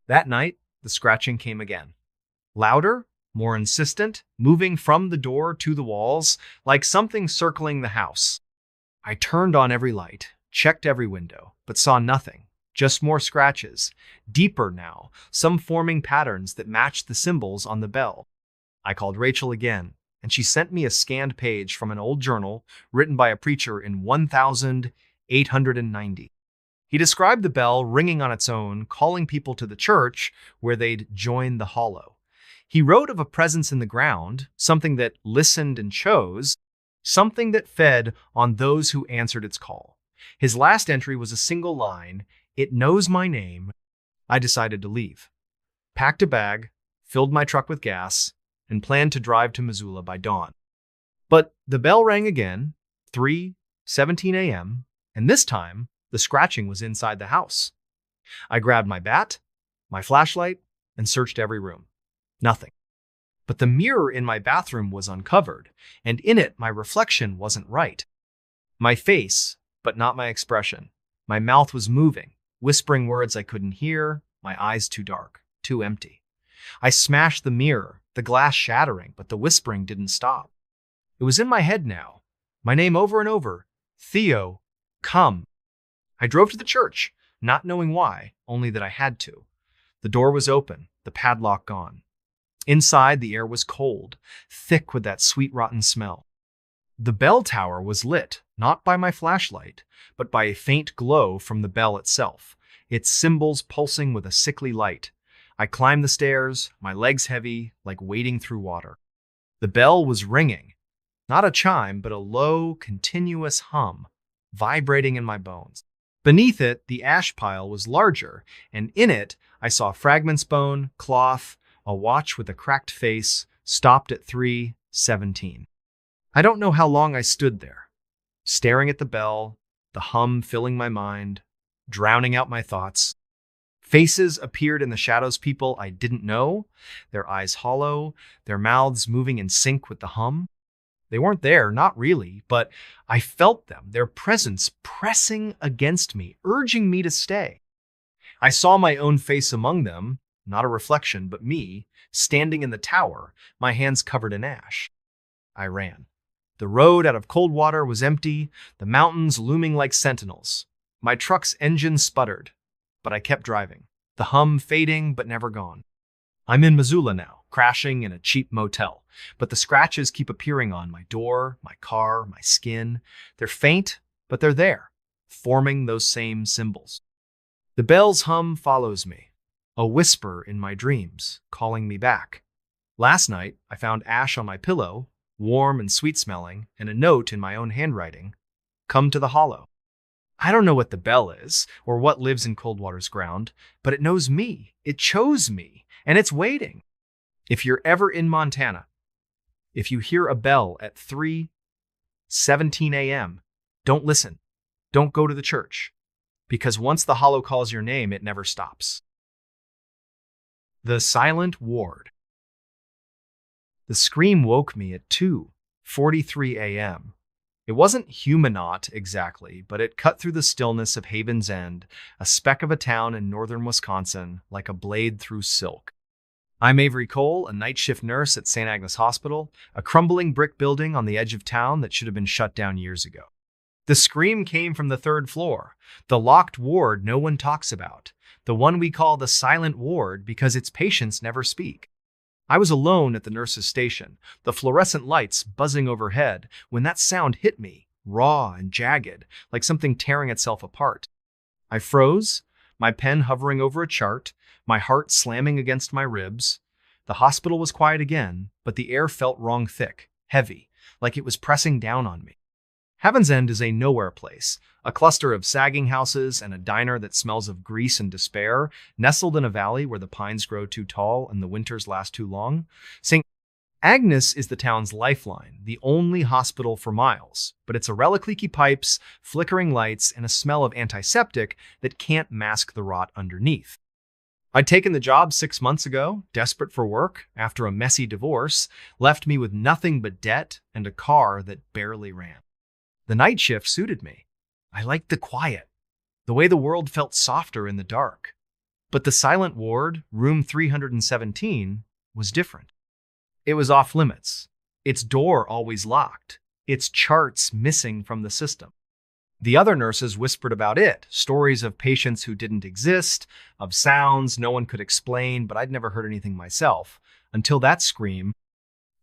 Speaker 1: That night, the scratching came again. Louder, more insistent, moving from the door to the walls, like something circling the house. I turned on every light, checked every window, but saw nothing. Just more scratches, deeper now, some forming patterns that matched the symbols on the bell. I called Rachel again, and she sent me a scanned page from an old journal written by a preacher in 1890. He described the bell ringing on its own, calling people to the church where they'd join the hollow. He wrote of a presence in the ground, something that listened and chose, something that fed on those who answered its call. His last entry was a single line, "It knows my name." I decided to leave. Packed a bag, filled my truck with gas, and planned to drive to Missoula by dawn. But the bell rang again, 3:17 a.m., and this time, the scratching was inside the house. I grabbed my bat, my flashlight, and searched every room. Nothing. But the mirror in my bathroom was uncovered, and in it my reflection wasn't right. My face, but not my expression. My mouth was moving, whispering words I couldn't hear, my eyes too dark, too empty. I smashed the mirror, the glass shattering, but the whispering didn't stop. It was in my head now, my name over and over, "Theo, come." I drove to the church, not knowing why, only that I had to. The door was open, the padlock gone. Inside, the air was cold, thick with that sweet rotten smell. The bell tower was lit, not by my flashlight, but by a faint glow from the bell itself, its cymbals pulsing with a sickly light. I climbed the stairs, my legs heavy, like wading through water. The bell was ringing, not a chime, but a low, continuous hum, vibrating in my bones. Beneath it, the ash pile was larger, and in it, I saw fragments bone, cloth, a watch with a cracked face, stopped at 3:17. I don't know how long I stood there, staring at the bell, the hum filling my mind, drowning out my thoughts. Faces appeared in the shadows, people I didn't know, their eyes hollow, their mouths moving in sync with the hum. They weren't there, not really, but I felt them, their presence pressing against me, urging me to stay. I saw my own face among them, not a reflection, but me, standing in the tower, my hands covered in ash. I ran. The road out of Coldwater was empty, the mountains looming like sentinels. My truck's engine sputtered, but I kept driving, the hum fading but never gone. I'm in Missoula now, crashing in a cheap motel, but the scratches keep appearing on my door, my car, my skin. They're faint, but they're there, forming those same symbols. The bell's hum follows me, a whisper in my dreams, calling me back. Last night, I found ash on my pillow, warm and sweet-smelling, and a note in my own handwriting, "Come to the hollow." I don't know what the bell is, or what lives in Coldwater's ground, but it knows me, it chose me, and it's waiting. If you're ever in Montana, if you hear a bell at 3:17 a.m., don't listen, don't go to the church, because once the hollow calls your name, it never stops. The Silent Ward. The scream woke me at 2:43 a.m. It wasn't Humanot exactly, but it cut through the stillness of Haven's End, a speck of a town in northern Wisconsin, like a blade through silk. I'm Avery Cole, a night shift nurse at St. Agnes Hospital, a crumbling brick building on the edge of town that should have been shut down years ago. The scream came from the third floor, the locked ward no one talks about, the one we call the Silent Ward because its patients never speak. I was alone at the nurse's station, the fluorescent lights buzzing overhead, when that sound hit me, raw and jagged, like something tearing itself apart. I froze, my pen hovering over a chart, my heart slamming against my ribs. The hospital was quiet again, but the air felt wrong thick, heavy, like it was pressing down on me. Haven's End is a nowhere place, a cluster of sagging houses and a diner that smells of grease and despair, nestled in a valley where the pines grow too tall and the winters last too long. St. Agnes is the town's lifeline, the only hospital for miles, but it's a relic leaky pipes, flickering lights, and a smell of antiseptic that can't mask the rot underneath. I'd taken the job 6 months ago, desperate for work, after a messy divorce, left me with nothing but debt and a car that barely ran. The night shift suited me. I liked the quiet, the way the world felt softer in the dark. But the silent ward, room 317, was different. It was off limits, its door always locked, its charts missing from the system. The other nurses whispered about it, stories of patients who didn't exist, of sounds no one could explain, but I'd never heard anything myself. Until that scream,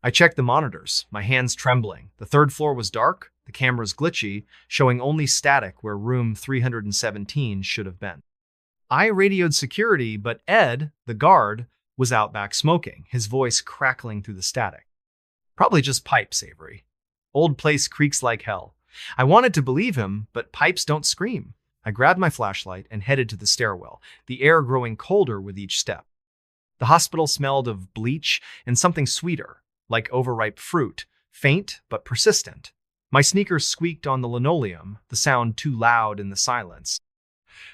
Speaker 1: I checked the monitors, my hands trembling. The third floor was dark, the cameras glitchy, showing only static where room 317 should have been. I radioed security, but Ed, the guard, was out back smoking, his voice crackling through the static. Probably just pipes, Avery. Old place creaks like hell. I wanted to believe him, but pipes don't scream. I grabbed my flashlight and headed to the stairwell, the air growing colder with each step. The hospital smelled of bleach and something sweeter, like overripe fruit, faint but persistent. My sneakers squeaked on the linoleum, the sound too loud in the silence.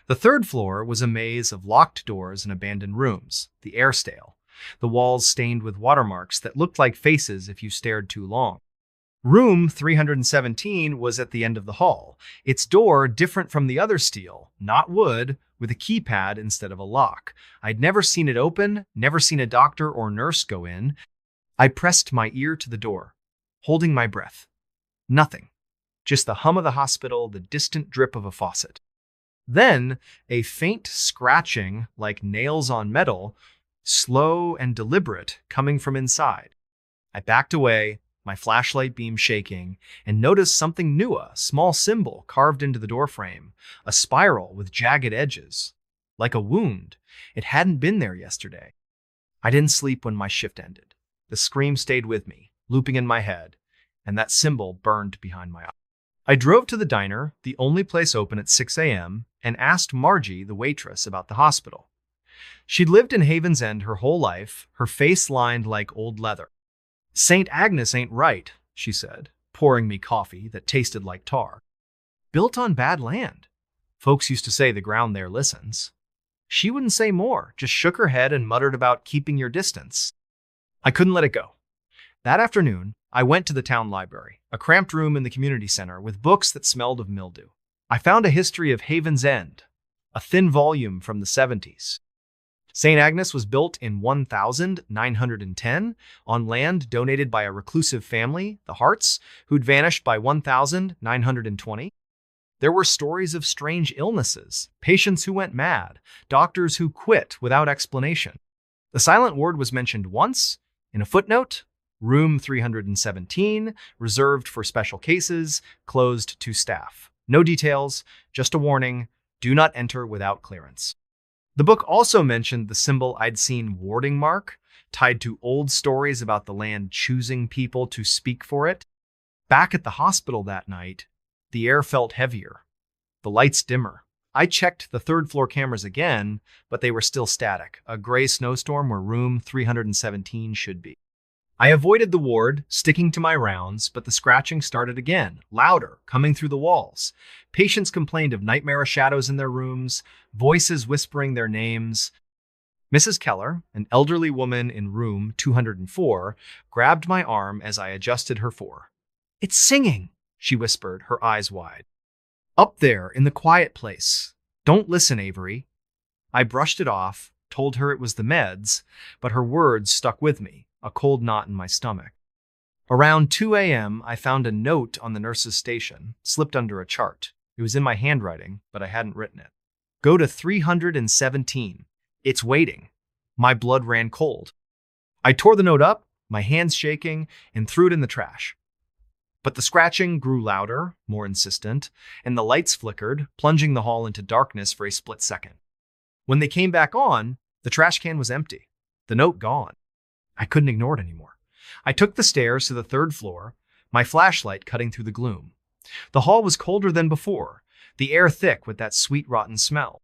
Speaker 1: The third floor was a maze of locked doors and abandoned rooms, the air stale, the walls stained with watermarks that looked like faces if you stared too long. Room 317 was at the end of the hall, its door different from the other steel, not wood, with a keypad instead of a lock. I'd never seen it open, never seen a doctor or nurse go in. I pressed my ear to the door, holding my breath. Nothing. Just the hum of the hospital, the distant drip of a faucet. Then, a faint scratching like nails on metal, slow and deliberate, coming from inside. I backed away, my flashlight beam shaking, and noticed something new, a small symbol carved into the doorframe, a spiral with jagged edges. Like a wound. It hadn't been there yesterday. I didn't sleep when my shift ended. The scream stayed with me, looping in my head, and that symbol burned behind my eye. I drove to the diner, the only place open at 6 a.m., and asked Margie, the waitress, about the hospital. She'd lived in Haven's End her whole life, her face lined like old leather. St. Agnes ain't right, she said, pouring me coffee that tasted like tar. Built on bad land. Folks used to say the ground there listens. She wouldn't say more, just shook her head and muttered about keeping your distance. I couldn't let it go. That afternoon, I went to the town library, a cramped room in the community center with books that smelled of mildew. I found a history of Haven's End, a thin volume from the 70s. St. Agnes was built in 1910 on land donated by a reclusive family, the Harts, who'd vanished by 1920. There were stories of strange illnesses, patients who went mad, doctors who quit without explanation. The silent ward was mentioned once, in a footnote, room 317, reserved for special cases, closed to staff. No details, just a warning, do not enter without clearance. The book also mentioned the symbol I'd seen warding mark, tied to old stories about the land choosing people to speak for it. Back at the hospital that night, the air felt heavier, the lights dimmer. I checked the third floor cameras again, but they were still static, a gray snowstorm where room 317 should be. I avoided the ward, sticking to my rounds, but the scratching started again, louder, coming through the walls. Patients complained of nightmare shadows in their rooms, voices whispering their names. Mrs. Keller, an elderly woman in room 204, grabbed my arm as I adjusted her for. "It's singing," she whispered, her eyes wide. "Up there, in the quiet place. Don't listen, Avery." I brushed it off, told her it was the meds, but her words stuck with me, a cold knot in my stomach. Around 2 a.m., I found a note on the nurse's station, slipped under a chart. It was in my handwriting, but I hadn't written it. "Go to 317. It's waiting." My blood ran cold. I tore the note up, my hands shaking, and threw it in the trash. But the scratching grew louder, more insistent, and the lights flickered, plunging the hall into darkness for a split second. When they came back on, the trash can was empty, the note gone. I couldn't ignore it anymore. I took the stairs to the third floor, my flashlight cutting through the gloom. The hall was colder than before, the air thick with that sweet rotten smell.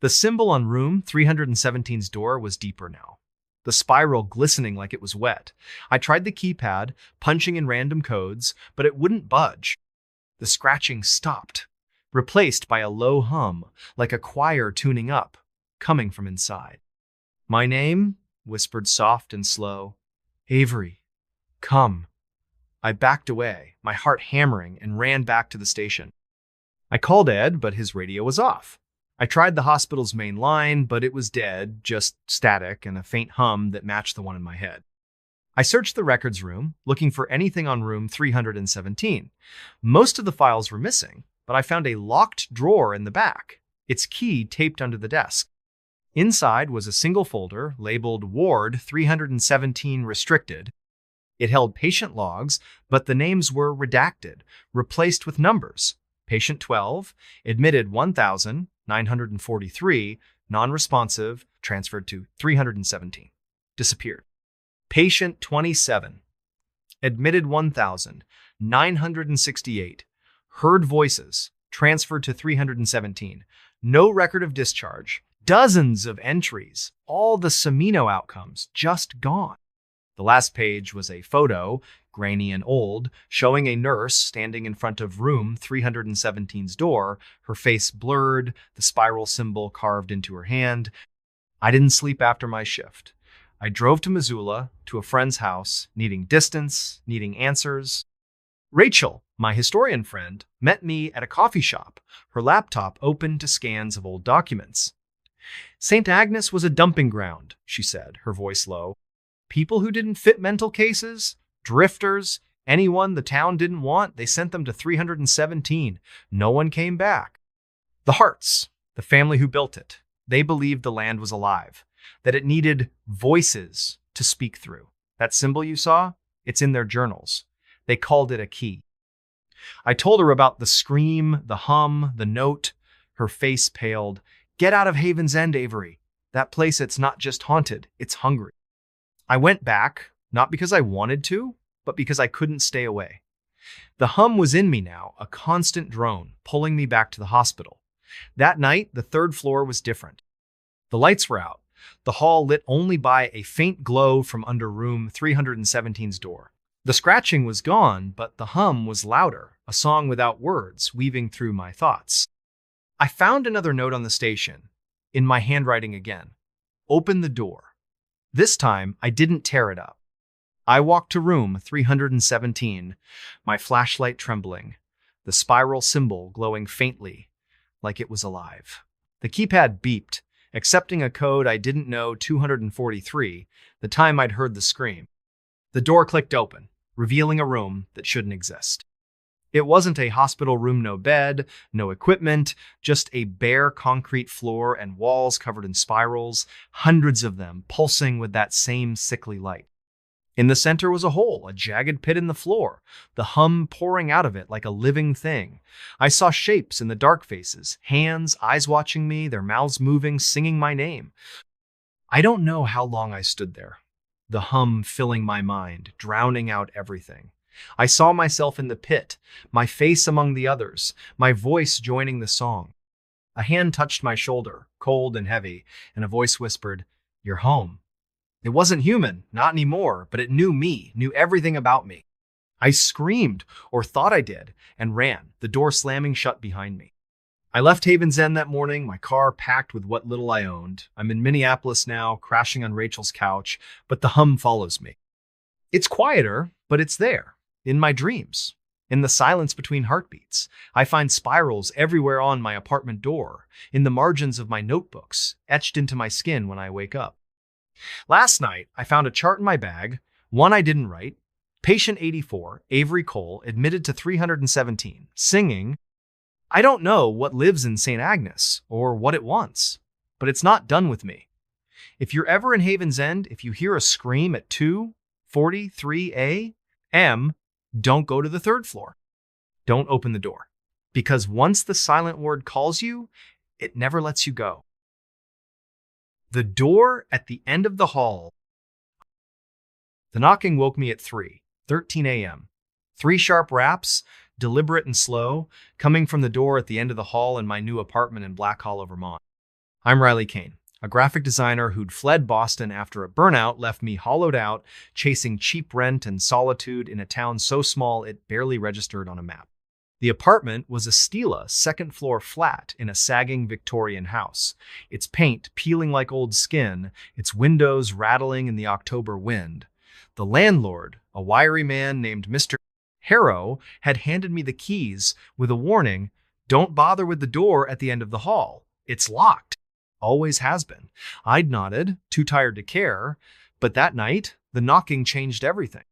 Speaker 1: The symbol on room 317's door was deeper now, the spiral glistening like it was wet. I tried the keypad, punching in random codes, but it wouldn't budge. The scratching stopped, replaced by a low hum, like a choir tuning up, coming from inside. My name? Whispered soft and slow. Avery, come. I backed away, my heart hammering, and ran back to the station. I called Ed, but his radio was off. I tried the hospital's main line, but it was dead, just static and a faint hum that matched the one in my head. I searched the records room, looking for anything on room 317. Most of the files were missing, but I found a locked drawer in the back, its key taped under the desk. Inside was a single folder labeled Ward 317 Restricted. It held patient logs, but the names were redacted, replaced with numbers. Patient 12, admitted 1,943, non-responsive, transferred to 317. Disappeared. Patient 27, admitted 1,968, heard voices, transferred to 317. No record of discharge. Dozens of entries. All the Semino outcomes just gone. The last page was a photo, grainy and old, showing a nurse standing in front of room 317's door, her face blurred, the spiral symbol carved into her hand. I didn't sleep after my shift. I drove to Missoula, to a friend's house, needing distance, needing answers. Rachel, my historian friend, met me at a coffee shop, her laptop open to scans of old documents. St. Agnes was a dumping ground, she said, her voice low. People who didn't fit mental cases, drifters, anyone the town didn't want, they sent them to 317. No one came back. The Harts, the family who built it, they believed the land was alive, that it needed voices to speak through. That symbol you saw, it's in their journals. They called it a key. I told her about the scream, the hum, the note. Her face paled. Get out of Haven's End, Avery. That place, it's not just haunted, it's hungry. I went back, not because I wanted to, but because I couldn't stay away. The hum was in me now, a constant drone, pulling me back to the hospital. That night, the third floor was different. The lights were out, the hall lit only by a faint glow from under room 317's door. The scratching was gone, but the hum was louder, a song without words, weaving through my thoughts. I found another note on the station, in my handwriting again. Open the door. This time, I didn't tear it up. I walked to room 317, my flashlight trembling, the spiral symbol glowing faintly, like it was alive. The keypad beeped, accepting a code I didn't know 243, the time I'd heard the scream. The door clicked open, revealing a room that shouldn't exist. It wasn't a hospital room, no bed, no equipment, just a bare concrete floor and walls covered in spirals, hundreds of them pulsing with that same sickly light. In the center was a hole, a jagged pit in the floor, the hum pouring out of it like a living thing. I saw shapes in the dark faces, hands, eyes watching me, their mouths moving, singing my name. I don't know how long I stood there, the hum filling my mind, drowning out everything. I saw myself in the pit, my face among the others, my voice joining the song. A hand touched my shoulder, cold and heavy, and a voice whispered, "You're home." It wasn't human, not anymore, but it knew me, knew everything about me. I screamed, or thought I did, and ran, the door slamming shut behind me. I left Haven's End that morning, my car packed with what little I owned. I'm in Minneapolis now, crashing on Rachel's couch, but the hum follows me. It's quieter, but it's there. In my dreams, in the silence between heartbeats, I find spirals everywhere on my apartment door, in the margins of my notebooks, etched into my skin when I wake up. Last night, I found a chart in my bag, one I didn't write. Patient 84, Avery Cole, admitted to 317, singing, "I don't know what lives in St. Agnes, or what it wants, but it's not done with me." If you're ever in Haven's End, if you hear a scream at 2:43 a.m., don't go to the third floor. Don't open the door. Because once the silent word calls you, it never lets you go. The door at the end of the hall. The knocking woke me at 3:13 a.m. 3 sharp raps, deliberate and slow, coming from the door at the end of the hall in my new apartment in Black Hollow, Vermont. I'm Riley Kane, a graphic designer who'd fled Boston after a burnout left me hollowed out, chasing cheap rent and solitude in a town so small it barely registered on a map. The apartment was a Stila second-floor flat in a sagging Victorian house, its paint peeling like old skin, its windows rattling in the October wind. The landlord, a wiry man named Mr. Harrow, had handed me the keys with a warning, "Don't bother with the door at the end of the hall. It's locked." Always has been. I'd nodded, too tired to care, but that night, the knocking changed everything.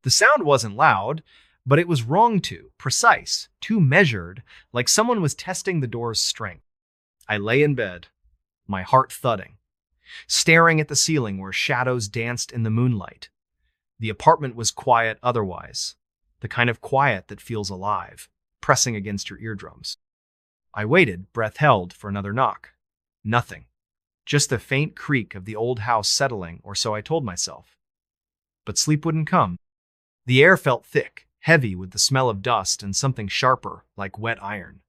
Speaker 1: The sound wasn't loud, but it was wrong precise, too measured, like someone was testing the door's strength. I lay in bed, my heart thudding, staring at the ceiling where shadows danced in the moonlight. The apartment was quiet otherwise, the kind of quiet that feels alive, pressing against your eardrums. I waited, breath held, for another knock. Nothing. Just the faint creak of the old house settling, or so I told myself. But sleep wouldn't come. The air felt thick, heavy with the smell of dust and something sharper, like wet iron.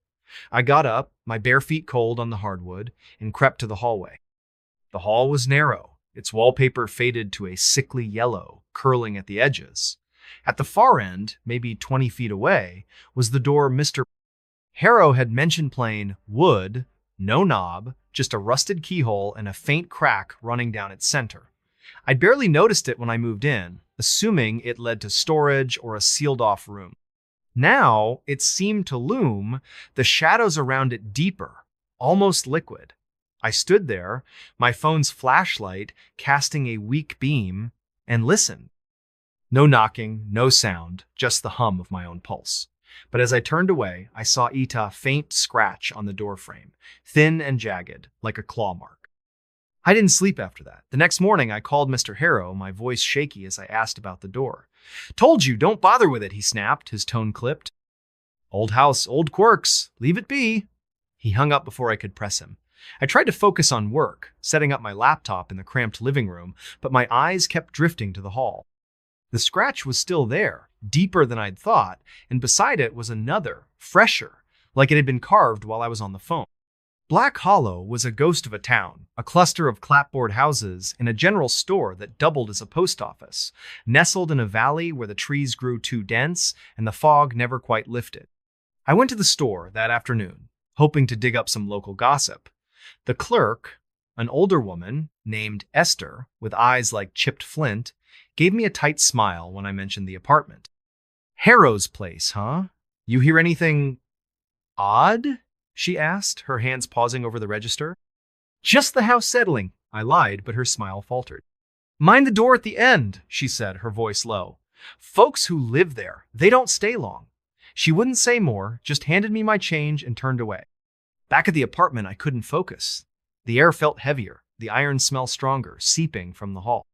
Speaker 1: I got up, my bare feet cold on the hardwood, and crept to the hallway. The hall was narrow, its wallpaper faded to a sickly yellow, curling at the edges. At the far end, maybe 20 feet away, was the door Mr. Harrow had mentioned plain wood, no knob, just a rusted keyhole and a faint crack running down its center. I'd barely noticed it when I moved in, assuming it led to storage or a sealed-off room. Now, it seemed to loom, the shadows around it deeper, almost liquid. I stood there, my phone's flashlight casting a weak beam, and listened. No knocking, no sound, just the hum of my own pulse. But as I turned away, I saw a faint scratch on the doorframe, thin and jagged, like a claw mark. I didn't sleep after that. The next morning, I called Mr. Harrow, my voice shaky as I asked about the door. "Told you, don't bother with it," he snapped, his tone clipped. "Old house, old quirks. Leave it be." He hung up before I could press him. I tried to focus on work, setting up my laptop in the cramped living room, but my eyes kept drifting to the hall. The scratch was still there, deeper than I'd thought, and beside it was another, fresher, like it had been carved while I was on the phone. Black Hollow was a ghost of a town, a cluster of clapboard houses and a general store that doubled as a post office, nestled in a valley where the trees grew too dense and the fog never quite lifted. I went to the store that afternoon, hoping to dig up some local gossip. The clerk, an older woman named Esther, with eyes like chipped flint, gave me a tight smile when I mentioned the apartment. "Harrow's place, huh? You hear anything odd?" she asked, her hands pausing over the register. "Just the house settling," I lied, but her smile faltered. "Mind the door at the end," she said, her voice low. "Folks who live there, they don't stay long." She wouldn't say more, just handed me my change and turned away. Back at the apartment, I couldn't focus. The air felt heavier, the iron smell stronger, seeping from the hall.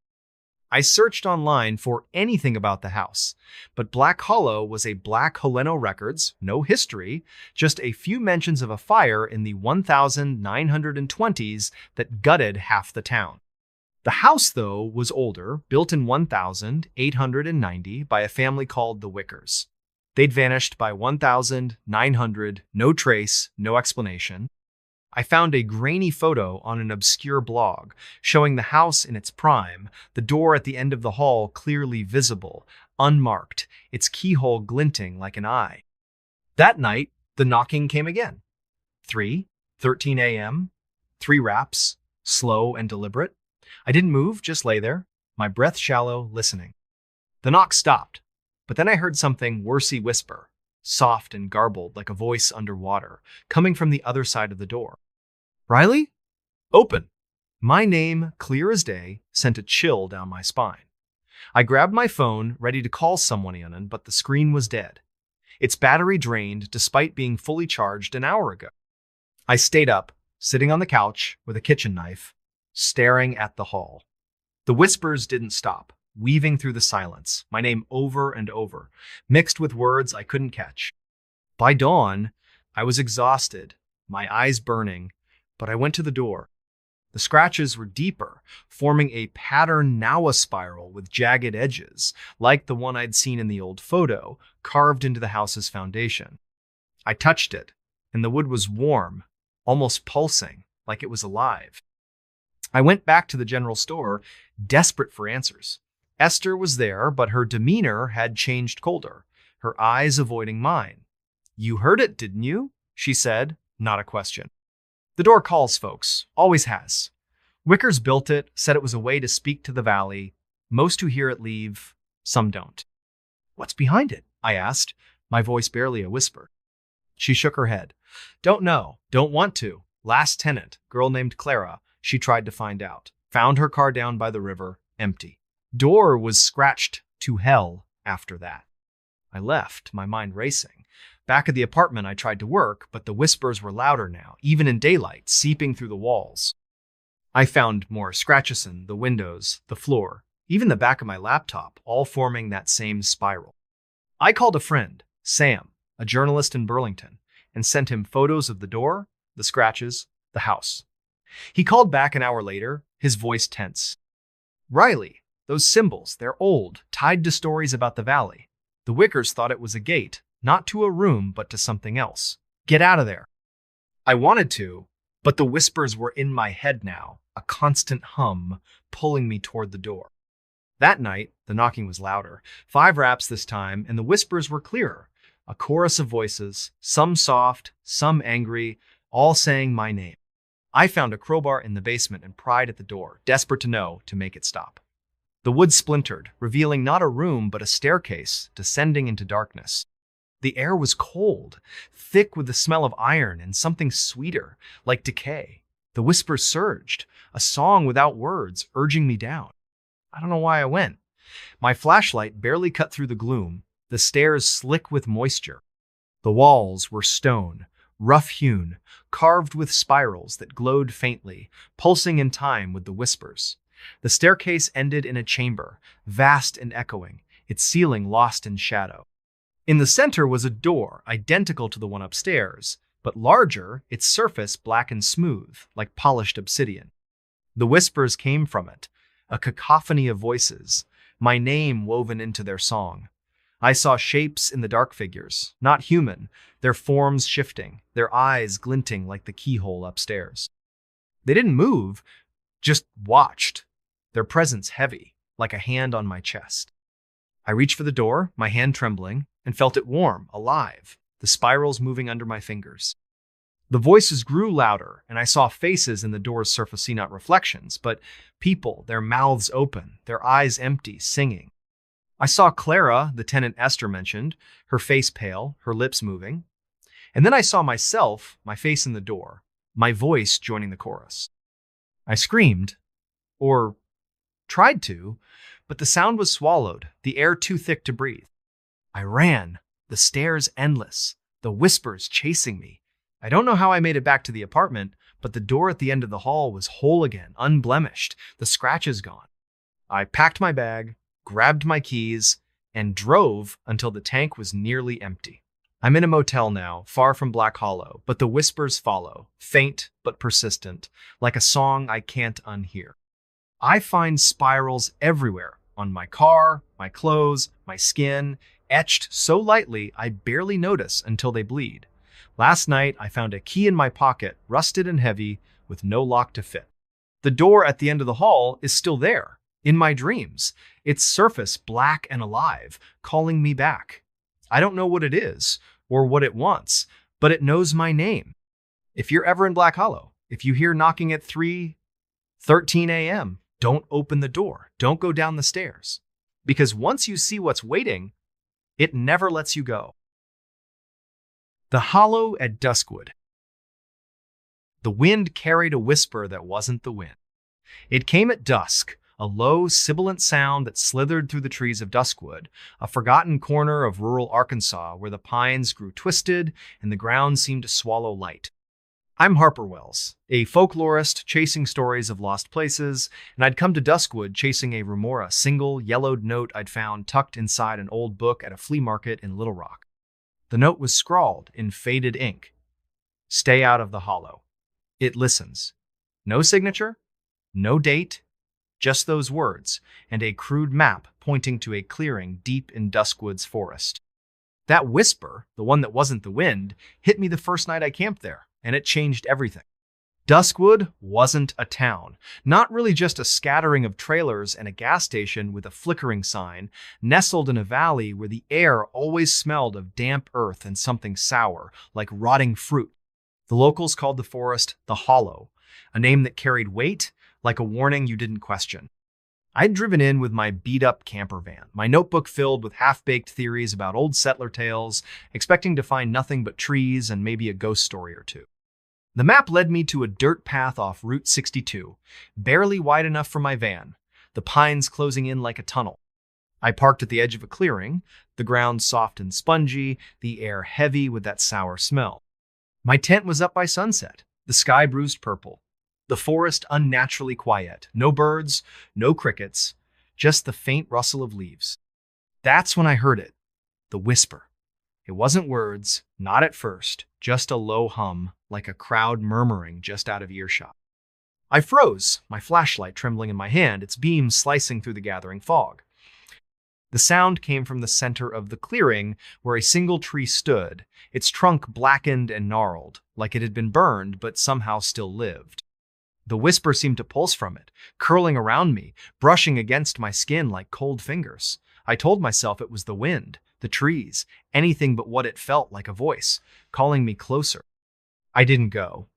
Speaker 1: I searched online for anything about the house, but Black Hollow was a black Heleno records, no history, just a few mentions of a fire in the 1920s that gutted half the town. The house, though, was older, built in 1890 by a family called the Wickers. They'd vanished by 1900, no trace, no explanation. I found a grainy photo on an obscure blog showing the house in its prime, the door at the end of the hall clearly visible, unmarked, its keyhole glinting like an eye. That night, the knocking came again. 3:13 a.m., 3 raps, slow and deliberate. I didn't move, just lay there, my breath shallow, listening. The knock stopped, but then I heard something worsey whisper, soft and garbled like a voice underwater, coming from the other side of the door. "Riley? Open." My name, clear as day, sent a chill down my spine. I grabbed my phone, ready to call someone in, but the screen was dead. Its battery drained despite being fully charged an hour ago. I stayed up, sitting on the couch with a kitchen knife, staring at the hall. The whispers didn't stop, weaving through the silence, my name over and over, mixed with words I couldn't catch. By dawn, I was exhausted, my eyes burning, but I went to the door. The scratches were deeper, forming a pattern Nawa spiral with jagged edges, like the one I'd seen in the old photo, carved into the house's foundation. I touched it, and the wood was warm, almost pulsing, like it was alive. I went back to the general store, desperate for answers. Esther was there, but her demeanor had changed colder, her eyes avoiding mine. You heard it, didn't you? She said, not a question. The door calls, folks. Always has. Wickers built it, said it was a way to speak to the valley. Most who hear it leave, some don't. What's behind it? I asked, my voice barely a whisper. She shook her head. Don't know. Don't want to. Last tenant, girl named Clara, she tried to find out. Found her car down by the river, empty. Door was scratched to hell after that. I left, my mind racing. Back at the apartment, I tried to work, but the whispers were louder now, even in daylight, seeping through the walls. I found more scratches in the windows, the floor, even the back of my laptop, all forming that same spiral. I called a friend, Sam, a journalist in Burlington, and sent him photos of the door, the scratches, the house. He called back an hour later, his voice tense. Riley, those symbols, they're old, tied to stories about the valley. The Wickers thought it was a gate, not to a room, but to something else. Get out of there. I wanted to, but the whispers were in my head now, a constant hum pulling me toward the door. That night, the knocking was louder. 5 raps this time, and the whispers were clearer. A chorus of voices, some soft, some angry, all saying my name. I found a crowbar in the basement and pried at the door, desperate to know to make it stop. The wood splintered, revealing not a room but a staircase descending into darkness. The air was cold, thick with the smell of iron and something sweeter, like decay. The whispers surged, a song without words, urging me down. I don't know why I went. My flashlight barely cut through the gloom, the stairs slick with moisture. The walls were stone, rough-hewn, carved with spirals that glowed faintly, pulsing in time with the whispers. The staircase ended in a chamber, vast and echoing, its ceiling lost in shadow. In the center was a door, identical to the one upstairs, but larger, its surface black and smooth, like polished obsidian. The whispers came from it, a cacophony of voices, my name woven into their song. I saw shapes in the dark figures, not human, their forms shifting, their eyes glinting like the keyhole upstairs. They didn't move, just watched, their presence heavy, like a hand on my chest. I reached for the door, my hand trembling, and felt it warm, alive, the spirals moving under my fingers. The voices grew louder, and I saw faces in the door's surface, not reflections, but people, their mouths open, their eyes empty, singing. I saw Clara, the tenant Esther mentioned, her face pale, her lips moving. And then I saw myself, my face in the door, my voice joining the chorus. I screamed, or tried to, but the sound was swallowed, the air too thick to breathe. I ran, the stairs endless, the whispers chasing me. I don't know how I made it back to the apartment, but the door at the end of the hall was whole again, unblemished, the scratches gone. I packed my bag, grabbed my keys, and drove until the tank was nearly empty. I'm in a motel now, far from Black Hollow, but the whispers follow, faint but persistent, like a song I can't unhear. I find spirals everywhere, on my car, my clothes, my skin, etched so lightly I barely notice until they bleed. Last night, I found a key in my pocket, rusted and heavy, with no lock to fit. The door at the end of the hall is still there, in my dreams, its surface black and alive, calling me back. I don't know what it is, or what it wants, but it knows my name. If you're ever in Black Hollow, if you hear knocking at 3:13 a.m., don't open the door, don't go down the stairs. Because once you see what's waiting, it never lets you go. The Hollow at Duskwood. The wind carried a whisper that wasn't the wind. It came at dusk, a low, sibilant sound that slithered through the trees of Duskwood, a forgotten corner of rural Arkansas where the pines grew twisted and the ground seemed to swallow light. I'm Harper Wells, a folklorist chasing stories of lost places, and I'd come to Duskwood chasing a remora, single, yellowed note I'd found tucked inside an old book at a flea market in Little Rock. The note was scrawled in faded ink. Stay out of the hollow. It listens. No signature, no date, just those words, and a crude map pointing to a clearing deep in Duskwood's forest. That whisper, the one that wasn't the wind, hit me the first night I camped there, and it changed everything. Duskwood wasn't a town, not really just a scattering of trailers and a gas station with a flickering sign, nestled in a valley where the air always smelled of damp earth and something sour, like rotting fruit. The locals called the forest the Hollow, a name that carried weight, like a warning you didn't question. I'd driven in with my beat-up camper van, my notebook filled with half-baked theories about old settler tales, expecting to find nothing but trees and maybe a ghost story or two. The map led me to a dirt path off Route 62, barely wide enough for my van, the pines closing in like a tunnel. I parked at the edge of a clearing, the ground soft and spongy, the air heavy with that sour smell. My tent was up by sunset, the sky bruised purple, the forest unnaturally quiet, no birds, no crickets, just the faint rustle of leaves. That's when I heard it, the whisper. It wasn't words, not at first, just a low hum, like a crowd murmuring just out of earshot. I froze, my flashlight trembling in my hand, its beams slicing through the gathering fog. The sound came from the center of the clearing where a single tree stood, its trunk blackened and gnarled, like it had been burned but somehow still lived. The whisper seemed to pulse from it, curling around me, brushing against my skin like cold fingers. I told myself it was the wind, the trees, anything but what it felt like a voice, calling me closer. I didn't go.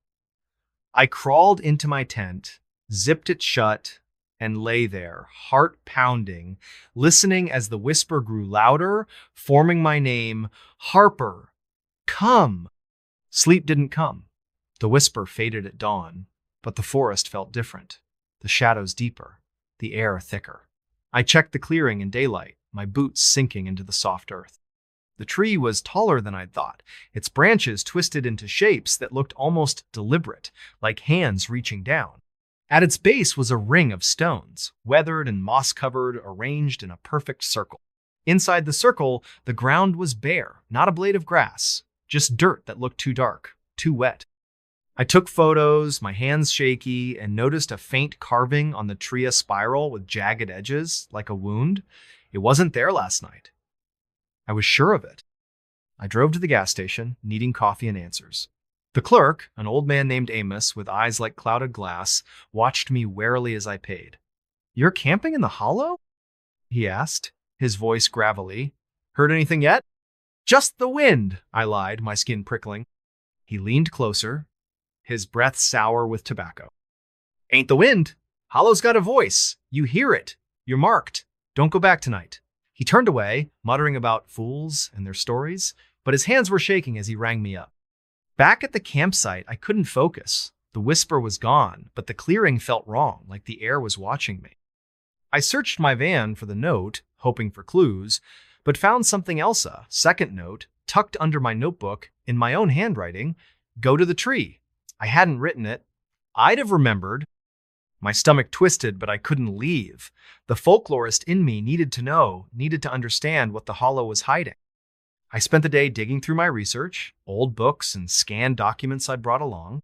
Speaker 1: I crawled into my tent, zipped it shut, and lay there, heart pounding, listening as the whisper grew louder, forming my name, Harper, come. Sleep didn't come. The whisper faded at dawn, but the forest felt different, the shadows deeper, the air thicker. I checked the clearing in daylight, my boots sinking into the soft earth. The tree was taller than I'd thought, its branches twisted into shapes that looked almost deliberate, like hands reaching down. At its base was a ring of stones, weathered and moss-covered, arranged in a perfect circle. Inside the circle, the ground was bare, not a blade of grass, just dirt that looked too dark, too wet. I took photos, my hands shaky, and noticed a faint carving on the tria spiral with jagged edges, like a wound. It wasn't there last night. I was sure of it. I drove to the gas station, needing coffee and answers. The clerk, an old man named Amos with eyes like clouded glass, watched me warily as I paid. "You're camping in the hollow?" he asked, his voice gravelly. "Heard anything yet?" "Just the wind," I lied, my skin prickling. He leaned closer, his breath sour with tobacco. "Ain't the wind. Hollow's got a voice. You hear it. You're marked. Don't go back tonight." He turned away, muttering about fools and their stories, but his hands were shaking as he rang me up. Back at the campsite, I couldn't focus. The whisper was gone, but the clearing felt wrong, like the air was watching me. I searched my van for the note, hoping for clues, but found something else, a second note, tucked under my notebook, in my own handwriting, "Go to the tree." I hadn't written it. I'd have remembered. My stomach twisted, but I couldn't leave. The folklorist in me needed to know, needed to understand what the hollow was hiding. I spent the day digging through my research, old books and scanned documents I'd brought along.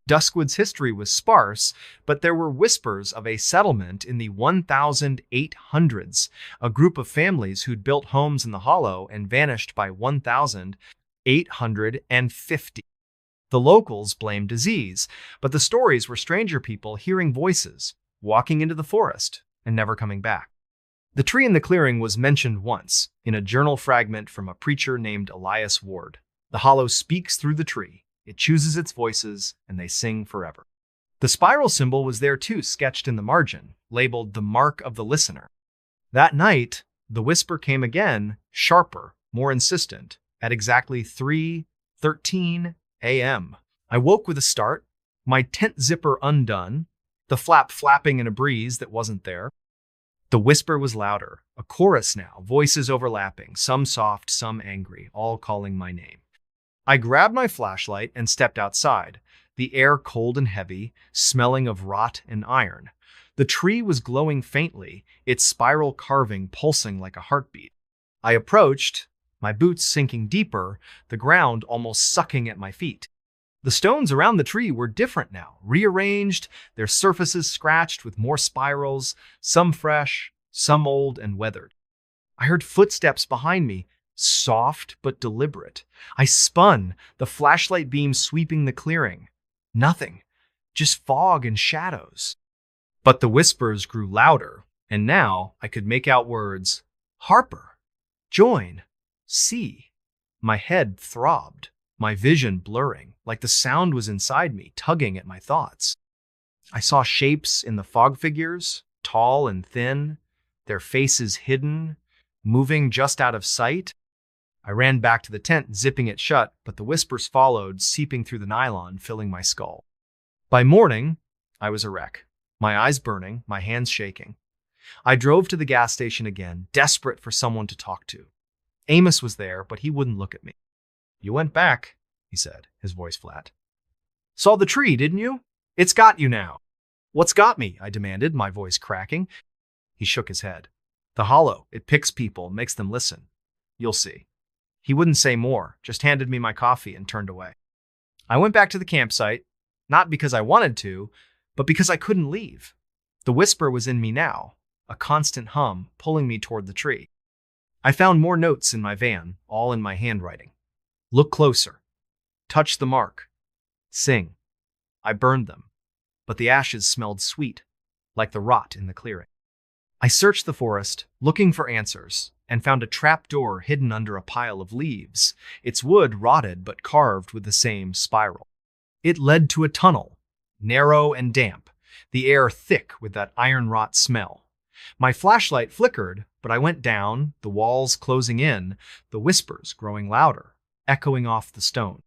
Speaker 1: Duskwood's history was sparse, but there were whispers of a settlement in the 1800s, a group of families who'd built homes in the hollow and vanished by 1850. The locals blamed disease, but the stories were stranger people hearing voices, walking into the forest, and never coming back. The tree in the clearing was mentioned once, in a journal fragment from a preacher named Elias Ward. The hollow speaks through the tree, it chooses its voices, and they sing forever. The spiral symbol was there too, sketched in the margin, labeled the mark of the listener. That night, the whisper came again, sharper, more insistent, at exactly 3:13 a.m. I woke with a start, my tent zipper undone, the flap flapping in a breeze that wasn't there. The whisper was louder, a chorus now, voices overlapping, some soft, some angry, all calling my name. I grabbed my flashlight and stepped outside, the air cold and heavy, smelling of rot and iron. The tree was glowing faintly, its spiral carving pulsing like a heartbeat. I approached, my boots sinking deeper, the ground almost sucking at my feet. The stones around the tree were different now, rearranged, their surfaces scratched with more spirals, some fresh, some old and weathered. I heard footsteps behind me, soft but deliberate. I spun, the flashlight beam sweeping the clearing. Nothing. just fog and shadows. But the whispers grew louder, and now I could make out words: Harper, join, see. My head throbbed, my vision blurring, like the sound was inside me, tugging at my thoughts. I saw shapes in the fog figures, tall and thin, their faces hidden, moving just out of sight. I ran back to the tent, zipping it shut, but the whispers followed, seeping through the nylon, filling my skull. By morning, I was a wreck, my eyes burning, my hands shaking. I drove to the gas station again, desperate for someone to talk to. Amos was there, but he wouldn't look at me. "You went back," he said, his voice flat. "Saw the tree, didn't you? It's got you now." "What's got me?" I demanded, my voice cracking. He shook his head. "The hollow. It picks people, makes them listen. You'll see." He wouldn't say more, just handed me my coffee and turned away. I went back to the campsite, not because I wanted to, but because I couldn't leave. The whisper was in me now, a constant hum pulling me toward the tree. I found more notes in my van, all in my handwriting. Look closer. Touch the mark. Sing. I burned them, but the ashes smelled sweet, like the rot in the clearing. I searched the forest, looking for answers, and found a trap door hidden under a pile of leaves, its wood rotted but carved with the same spiral. It led to a tunnel, narrow and damp, the air thick with that iron rot smell. My flashlight flickered, but I went down, the walls closing in, the whispers growing louder, echoing off the stone.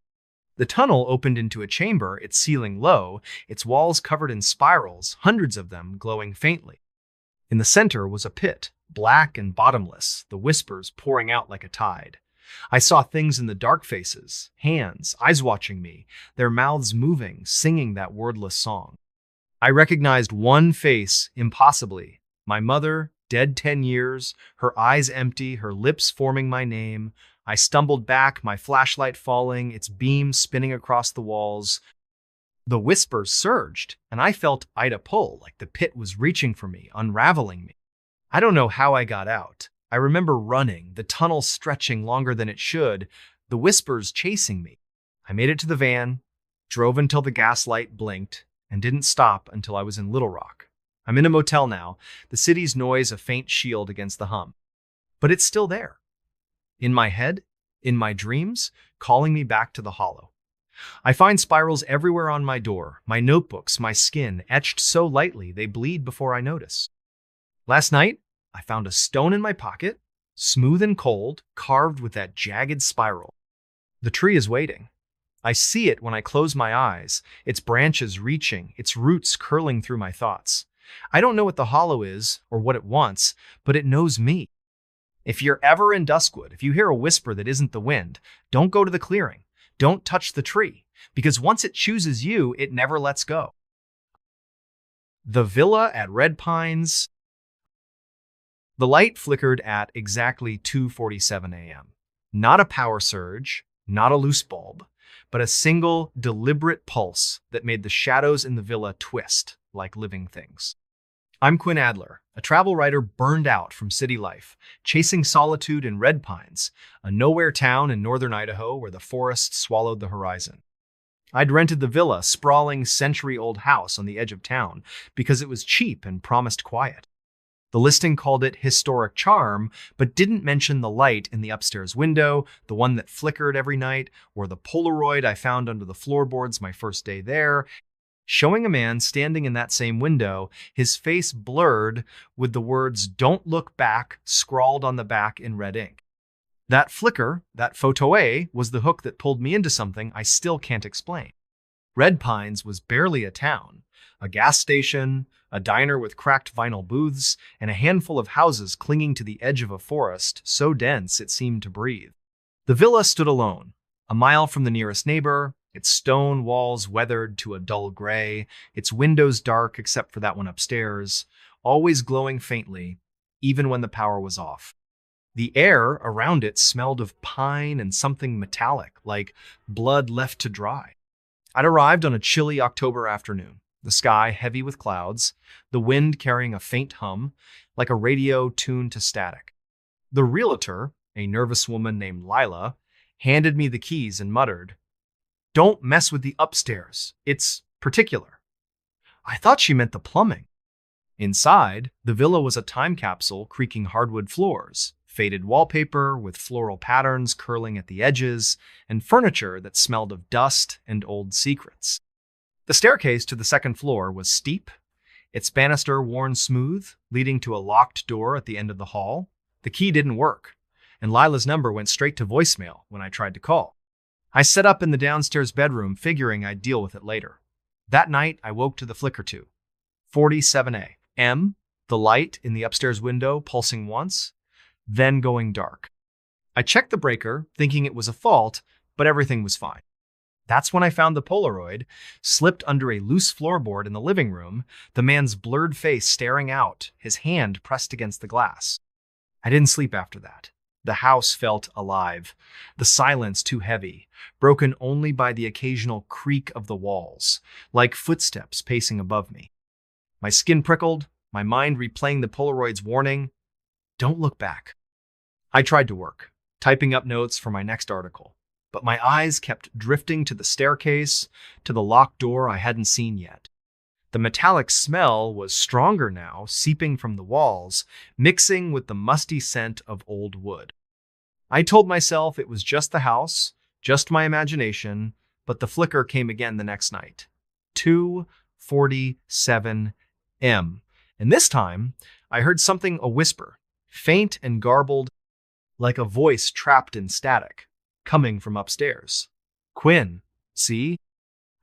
Speaker 1: The tunnel opened into a chamber, its ceiling low, its walls covered in spirals, hundreds of them glowing faintly. In the center was a pit, black and bottomless, the whispers pouring out like a tide. I saw things in the dark faces, hands, eyes watching me, their mouths moving, singing that wordless song. I recognized one face impossibly, my mother, dead 10 years, her eyes empty, her lips forming my name. I stumbled back, my flashlight falling, its beam spinning across the walls. The whispers surged, and I felt Ida pull, like the pit was reaching for me, unraveling me. I don't know how I got out. I remember running, the tunnel stretching longer than it should, the whispers chasing me. I made it to the van, drove until the gas light blinked, and didn't stop until I was in Little Rock. I'm in a motel now, the city's noise a faint shield against the hum. But it's still there. In my head, in my dreams, calling me back to the hollow. I find spirals everywhere on my door, my notebooks, my skin, etched so lightly they bleed before I notice. Last night, I found a stone in my pocket, smooth and cold, carved with that jagged spiral. The tree is waiting. I see it when I close my eyes, its branches reaching, its roots curling through my thoughts. I don't know what the hollow is or what it wants, but it knows me. If you're ever in Duskwood, if you hear a whisper that isn't the wind, don't go to the clearing. Don't touch the tree, because once it chooses you, it never lets go. The villa at Red Pines. The light flickered at exactly 2:47 a.m. Not a power surge, not a loose bulb, but a single, deliberate pulse that made the shadows in the villa twist like living things. I'm Quinn Adler, a travel writer burned out from city life, chasing solitude in Red Pines, a nowhere town in northern Idaho where the forest swallowed the horizon. I'd rented the villa, sprawling century-old house on the edge of town, because it was cheap and promised quiet. The listing called it historic charm, but didn't mention the light in the upstairs window, the one that flickered every night, or the Polaroid I found under the floorboards my first day there, showing a man standing in that same window, his face blurred with the words "Don't look back" scrawled on the back in red ink. That flicker, that photo A, was the hook that pulled me into something I still can't explain. Red Pines was barely a town. A gas station, a diner with cracked vinyl booths, and a handful of houses clinging to the edge of a forest so dense it seemed to breathe. The villa stood alone, a mile from the nearest neighbor, its stone walls weathered to a dull gray, its windows dark except for that one upstairs, always glowing faintly, even when the power was off. The air around it smelled of pine and something metallic, like blood left to dry. I'd arrived on a chilly October afternoon, the sky heavy with clouds, the wind carrying a faint hum, like a radio tuned to static. The realtor, a nervous woman named Lila, handed me the keys and muttered, "Don't mess with the upstairs. It's particular." I thought she meant the plumbing. Inside, the villa was a time capsule creaking hardwood floors, faded wallpaper with floral patterns curling at the edges, and furniture that smelled of dust and old secrets. The staircase to the second floor was steep, its banister worn smooth, leading to a locked door at the end of the hall. The key didn't work, and Lila's number went straight to voicemail when I tried to call. I set up in the downstairs bedroom, figuring I'd deal with it later. That night, I woke to the flicker too. 47 a.m., the light in the upstairs window pulsing once, then going dark. I checked the breaker, thinking it was a fault, but everything was fine. That's when I found the Polaroid, slipped under a loose floorboard in the living room, the man's blurred face staring out, his hand pressed against the glass. I didn't sleep after that. The house felt alive, the silence too heavy, broken only by the occasional creak of the walls, like footsteps pacing above me. My skin prickled, my mind replaying the Polaroid's warning, "Don't look back." I tried to work, typing up notes for my next article, but my eyes kept drifting to the staircase, to the locked door I hadn't seen yet. The metallic smell was stronger now, seeping from the walls, mixing with the musty scent of old wood. I told myself it was just the house, just my imagination, but the flicker came again the next night. 2:47 m. And this time, I heard something a whisper, faint and garbled, like a voice trapped in static, coming from upstairs. "Quinn, see?"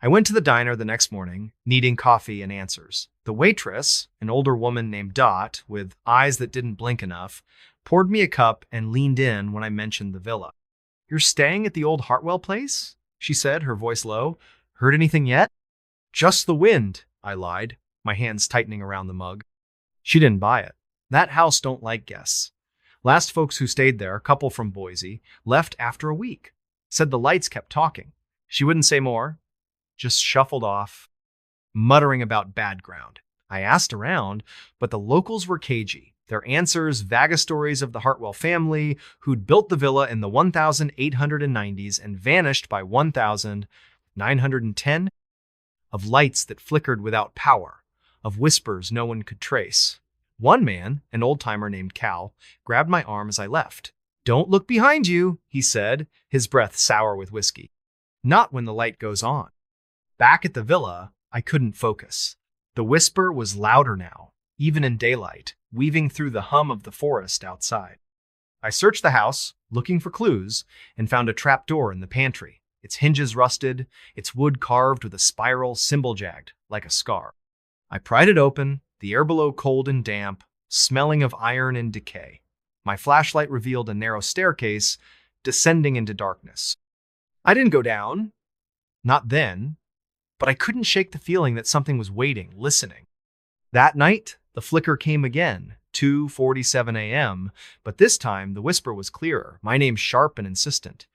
Speaker 1: I went to the diner the next morning, needing coffee and answers. The waitress, an older woman named Dot, with eyes that didn't blink enough, poured me a cup and leaned in when I mentioned the villa. "You're staying at the old Hartwell place?" she said, her voice low. "Heard anything yet?" "Just the wind," I lied, my hands tightening around the mug. She didn't buy it. That house don't like guests. Last folks who stayed there, a couple from Boise, left after a week. Said the lights kept talking. She wouldn't say more, just shuffled off, muttering about bad ground. I asked around, but the locals were cagey. Their answers, vague stories of the Hartwell family, who'd built the villa in the 1890s and vanished by 1910, of lights that flickered without power, of whispers no one could trace. One man, an old-timer named Cal, grabbed my arm as I left. "Don't look behind you," he said, his breath sour with whiskey. "Not when the light goes on." Back at the villa, I couldn't focus. The whisper was louder now, even in daylight, weaving through the hum of the forest outside. I searched the house, looking for clues, and found a trapdoor in the pantry, its hinges rusted, its wood carved with a spiral symbol jagged, like a scar. I pried it open, the air below cold and damp, smelling of iron and decay. My flashlight revealed a narrow staircase, descending into darkness. I didn't go down. Not then. But I couldn't shake the feeling that something was waiting, listening. That night, the flicker came again, 2:47 a.m., but this time the whisper was clearer, my name sharp and insistent.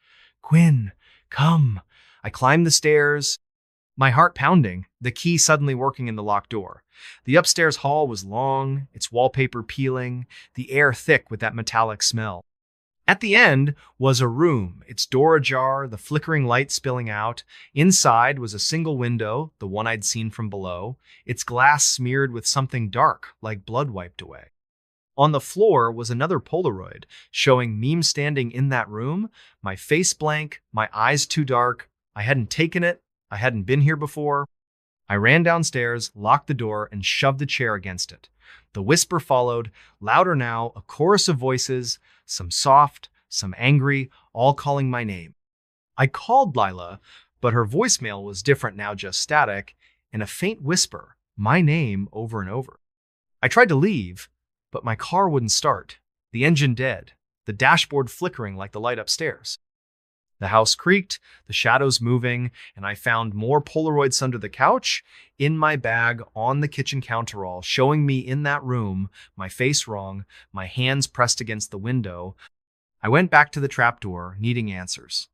Speaker 1: "Quinn, come." I climbed the stairs, my heart pounding, the key suddenly working in the locked door. The upstairs hall was long, its wallpaper peeling, the air thick with that metallic smell. At the end was a room, its door ajar, the flickering light spilling out. Inside was a single window, the one I'd seen from below, its glass smeared with something dark, like blood wiped away. On the floor was another Polaroid, showing me standing in that room, my face blank, my eyes too dark. I hadn't taken it, I hadn't been here before. I ran downstairs, locked the door, and shoved the chair against it. The whisper followed, louder now, a chorus of voices, some soft, some angry, all calling my name. I called Lila, but her voicemail was different now, just static, and a faint whisper, my name over and over. I tried to leave, but my car wouldn't start, the engine dead, the dashboard flickering like the light upstairs. The house creaked, the shadows moving, and I found more Polaroids under the couch, in my bag, on the kitchen counterall, showing me in that room, my face wrong, my hands pressed against the window. I went back to the trapdoor, needing answers.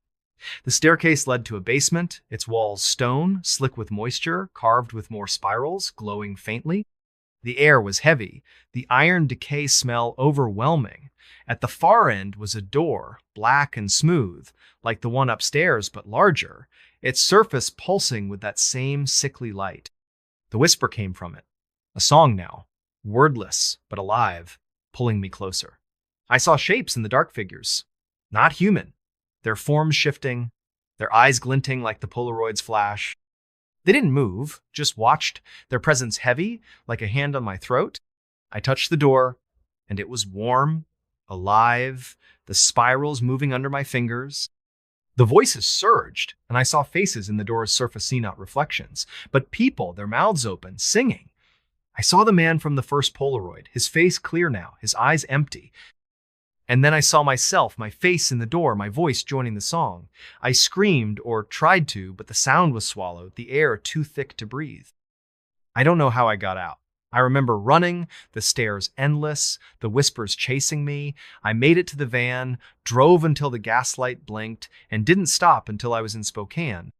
Speaker 1: The staircase led to a basement, its walls stone, slick with moisture, carved with more spirals, glowing faintly. The air was heavy, the iron decay smell overwhelming. At the far end was a door, black and smooth, like the one upstairs but larger, its surface pulsing with that same sickly light. The whisper came from it. A song now, wordless but alive, pulling me closer. I saw shapes in the dark figures. Not human. Their forms shifting, their eyes glinting like the Polaroid's flash. They didn't move, just watched, their presence heavy, like a hand on my throat. I touched the door, and it was warm, alive, the spirals moving under my fingers. The voices surged, and I saw faces in the door's surface, not reflections, but people, their mouths open, singing. I saw the man from the first Polaroid, his face clear now, his eyes empty. And then I saw myself, my face in the door, my voice joining the song. I screamed, or tried to, but the sound was swallowed, the air too thick to breathe. I don't know how I got out. I remember running, the stairs endless, the whispers chasing me. I made it to the van, drove until the gaslight blinked, and didn't stop until I was in Spokane.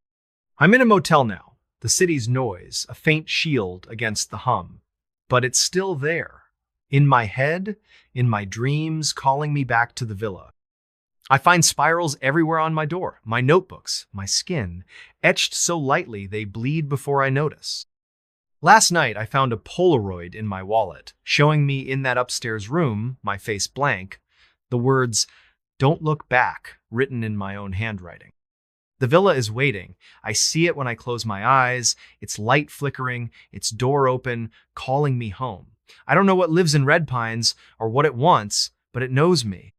Speaker 1: I'm in a motel now, the city's noise, a faint shield against the hum. But it's still there, in my head, in my dreams, calling me back to the villa. I find spirals everywhere on my door, my notebooks, my skin, etched so lightly they bleed before I notice. Last night, I found a Polaroid in my wallet, showing me in that upstairs room, my face blank, the words, "Don't look back," written in my own handwriting. The villa is waiting. I see it when I close my eyes, its light flickering, its door open, calling me home. I don't know what lives in Red Pines or what it wants, but it knows me.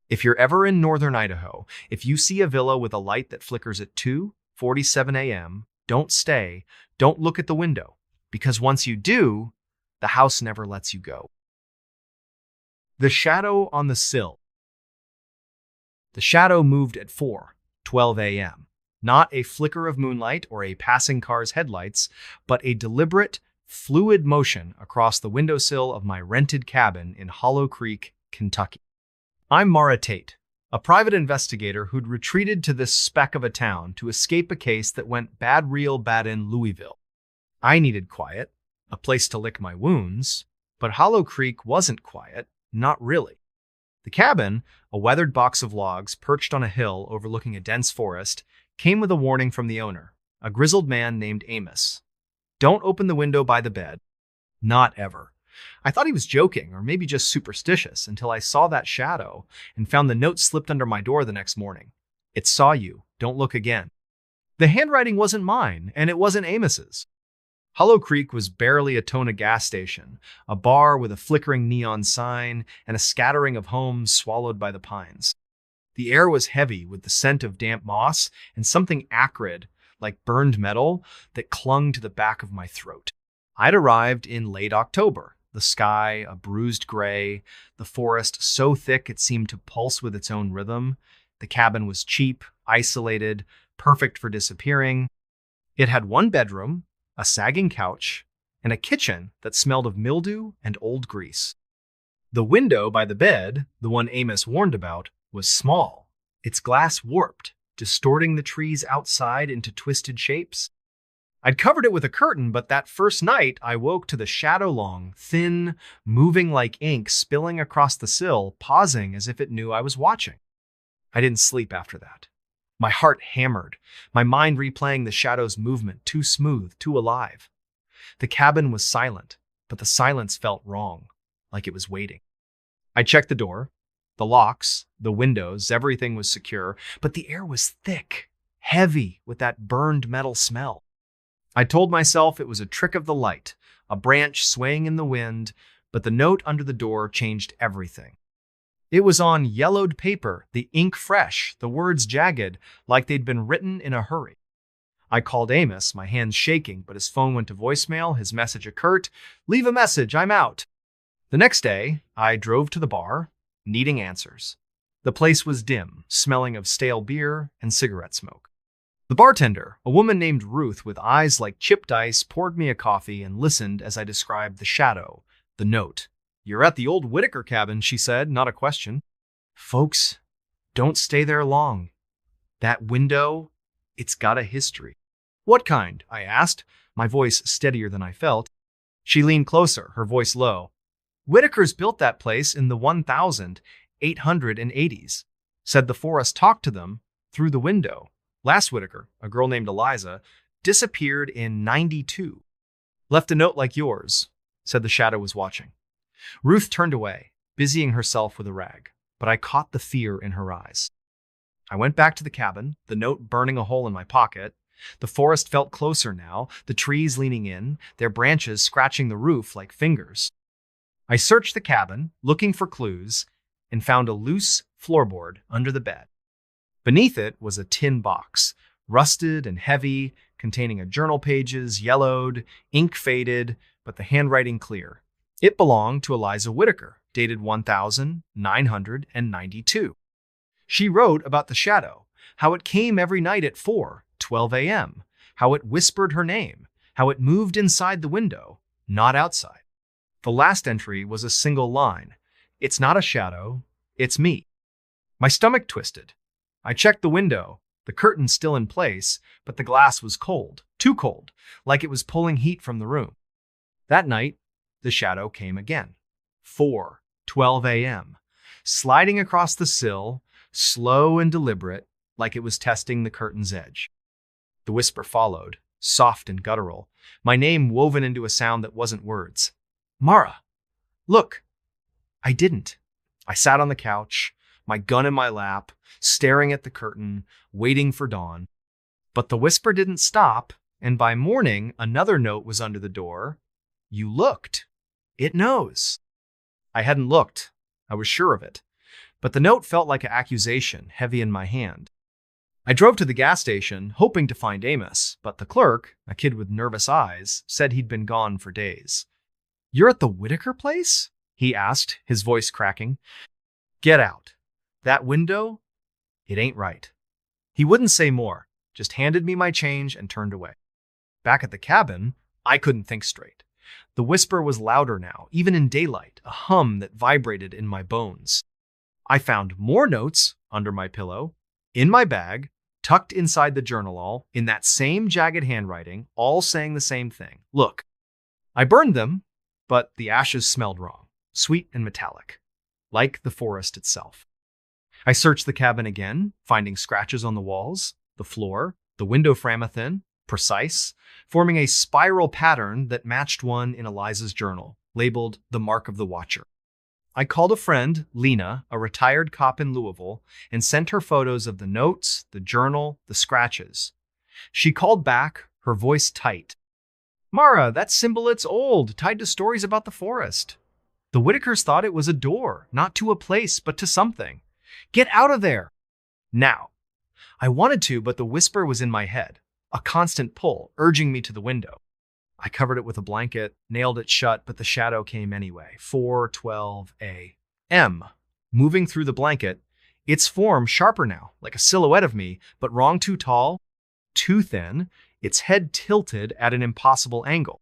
Speaker 1: If you're ever in northern Idaho, if you see a villa with a light that flickers at 2:47 a.m., don't stay, don't look at the window. Because once you do, the house never lets you go. The shadow on the sill. The shadow moved at 4:12 a.m. Not a flicker of moonlight or a passing car's headlights, but a deliberate, fluid motion across the windowsill of my rented cabin in Hollow Creek, Kentucky. I'm Mara Tate, a private investigator who'd retreated to this speck of a town to escape a case that went bad real bad in Louisville. I needed quiet, a place to lick my wounds, but Hollow Creek wasn't quiet, not really. The cabin, a weathered box of logs perched on a hill overlooking a dense forest, came with a warning from the owner, a grizzled man named Amos. Don't open the window by the bed. Not ever. I thought he was joking, or maybe just superstitious, until I saw that shadow and found the note slipped under my door the next morning. It saw you. Don't look again. The handwriting wasn't mine, and it wasn't Amos's. Hollow Creek was barely a Tona gas station, a bar with a flickering neon sign and a scattering of homes swallowed by the pines. The air was heavy with the scent of damp moss and something acrid, like burned metal, that clung to the back of my throat. I'd arrived in late October, the sky a bruised gray, the forest so thick it seemed to pulse with its own rhythm. The cabin was cheap, isolated, perfect for disappearing. It had one bedroom, a sagging couch, and a kitchen that smelled of mildew and old grease. The window by the bed, the one Amos warned about, was small, its glass warped, distorting the trees outside into twisted shapes. I'd covered it with a curtain, but that first night I woke to the shadow-long, thin, moving like ink spilling across the sill, pausing as if it knew I was watching. I didn't sleep after that. My heart hammered, my mind replaying the shadow's movement, too smooth, too alive. The cabin was silent, but the silence felt wrong, like it was waiting. I checked the door, the locks, the windows, everything was secure, but the air was thick, heavy with that burned metal smell. I told myself it was a trick of the light, a branch swaying in the wind, but the note under the door changed everything. It was on yellowed paper, the ink fresh, the words jagged, like they'd been written in a hurry. I called Amos, my hands shaking, but his phone went to voicemail, his message a curt, "Leave a message, I'm out." The next day, I drove to the bar, needing answers. The place was dim, smelling of stale beer and cigarette smoke. The bartender, a woman named Ruth with eyes like chipped ice, poured me a coffee and listened as I described the shadow, the note. "You're at the old Whitaker cabin," she said, not a question. "Folks, don't stay there long. That window, it's got a history." "What kind?" I asked, my voice steadier than I felt. She leaned closer, her voice low. "Whitakers built that place in the 1880s. Said the forest talked to them through the window. Last Whitaker, a girl named Eliza, disappeared in 92. Left a note like yours, said the shadow was watching. Ruth turned away, busying herself with a rag, but I caught the fear in her eyes. I went back to the cabin, the note burning a hole in my pocket. The forest felt closer now, the trees leaning in, their branches scratching the roof like fingers. I searched the cabin, looking for clues, and found a loose floorboard under the bed. Beneath it was a tin box, rusted and heavy, containing a journal pages, yellowed, ink faded, but the handwriting clear. It belonged to Eliza Whitaker, dated 1992. She wrote about the shadow, how it came every night at 4:12 a.m., how it whispered her name, how it moved inside the window, not outside. The last entry was a single line. It's not a shadow, it's me. My stomach twisted. I checked the window, the curtain still in place, but the glass was cold, too cold, like it was pulling heat from the room. That night, the shadow came again. 4:12 a.m., sliding across the sill, slow and deliberate, like it was testing the curtain's edge. The whisper followed, soft and guttural, my name woven into a sound that wasn't words. Mara, look. I didn't. I sat on the couch, my gun in my lap, staring at the curtain, waiting for dawn. But the whisper didn't stop, and by morning, another note was under the door. You looked. It knows. I hadn't looked. I was sure of it. But the note felt like an accusation, heavy in my hand. I drove to the gas station, hoping to find Amos, but the clerk, a kid with nervous eyes, said he'd been gone for days. You're at the Whitaker place? He asked, his voice cracking. Get out. That window? It ain't right. He wouldn't say more, just handed me my change and turned away. Back at the cabin, I couldn't think straight. The whisper was louder now, even in daylight, a hum that vibrated in my bones. I found more notes under my pillow, in my bag, tucked inside the journal all, in that same jagged handwriting, all saying the same thing. Look. I burned them, but the ashes smelled wrong, sweet and metallic, like the forest itself. I searched the cabin again, finding scratches on the walls, the floor, the window frame within, precise, forming a spiral pattern that matched one in Eliza's journal, labeled The Mark of the Watcher. I called a friend, Lena, a retired cop in Louisville, and sent her photos of the notes, the journal, the scratches. She called back, her voice tight. Mara, that symbol, it's old, tied to stories about the forest. The Whitakers thought it was a door, not to a place, but to something. Get out of there! Now. I wanted to, but the whisper was in my head, a constant pull, urging me to the window. I covered it with a blanket, nailed it shut, but the shadow came anyway. 4:12 a.m. Moving through the blanket, its form sharper now, like a silhouette of me, but wrong too tall, too thin, its head tilted at an impossible angle.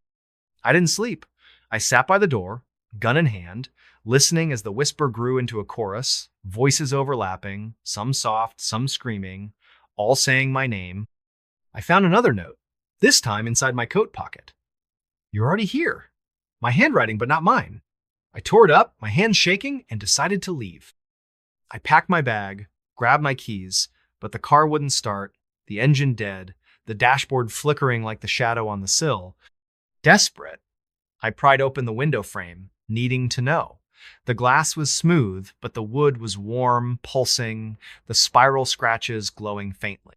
Speaker 1: I didn't sleep. I sat by the door, gun in hand, listening as the whisper grew into a chorus, voices overlapping, some soft, some screaming, all saying my name. I found another note, this time inside my coat pocket. You're already here. My handwriting, but not mine. I tore it up, my hands shaking, and decided to leave. I packed my bag, grabbed my keys, but the car wouldn't start, the engine dead, the dashboard flickering like the shadow on the sill. Desperate, I pried open the window frame, needing to know. The glass was smooth, but the wood was warm, pulsing, the spiral scratches glowing faintly.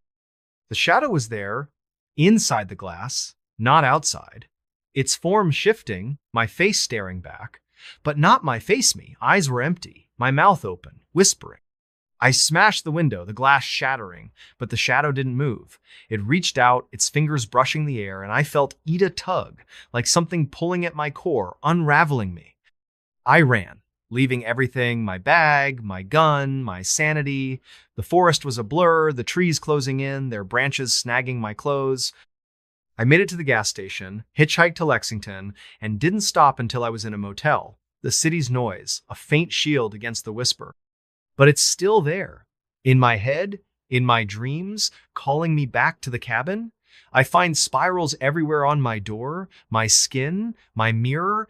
Speaker 1: The shadow was there, inside the glass, not outside. Its form shifting, my face staring back, but not my face me. Eyes were empty, my mouth open, whispering. I smashed the window, the glass shattering, but the shadow didn't move. It reached out, its fingers brushing the air, and I felt Ida tug, like something pulling at my core, unraveling me. I ran, leaving everything, my bag, my gun, my sanity. The forest was a blur, the trees closing in, their branches snagging my clothes. I made it to the gas station, hitchhiked to Lexington, and didn't stop until I was in a motel. The city's noise, a faint shield against the whisper. But it's still there. In my head, in my dreams, calling me back to the cabin. I find spirals everywhere on my door, my skin, my mirror,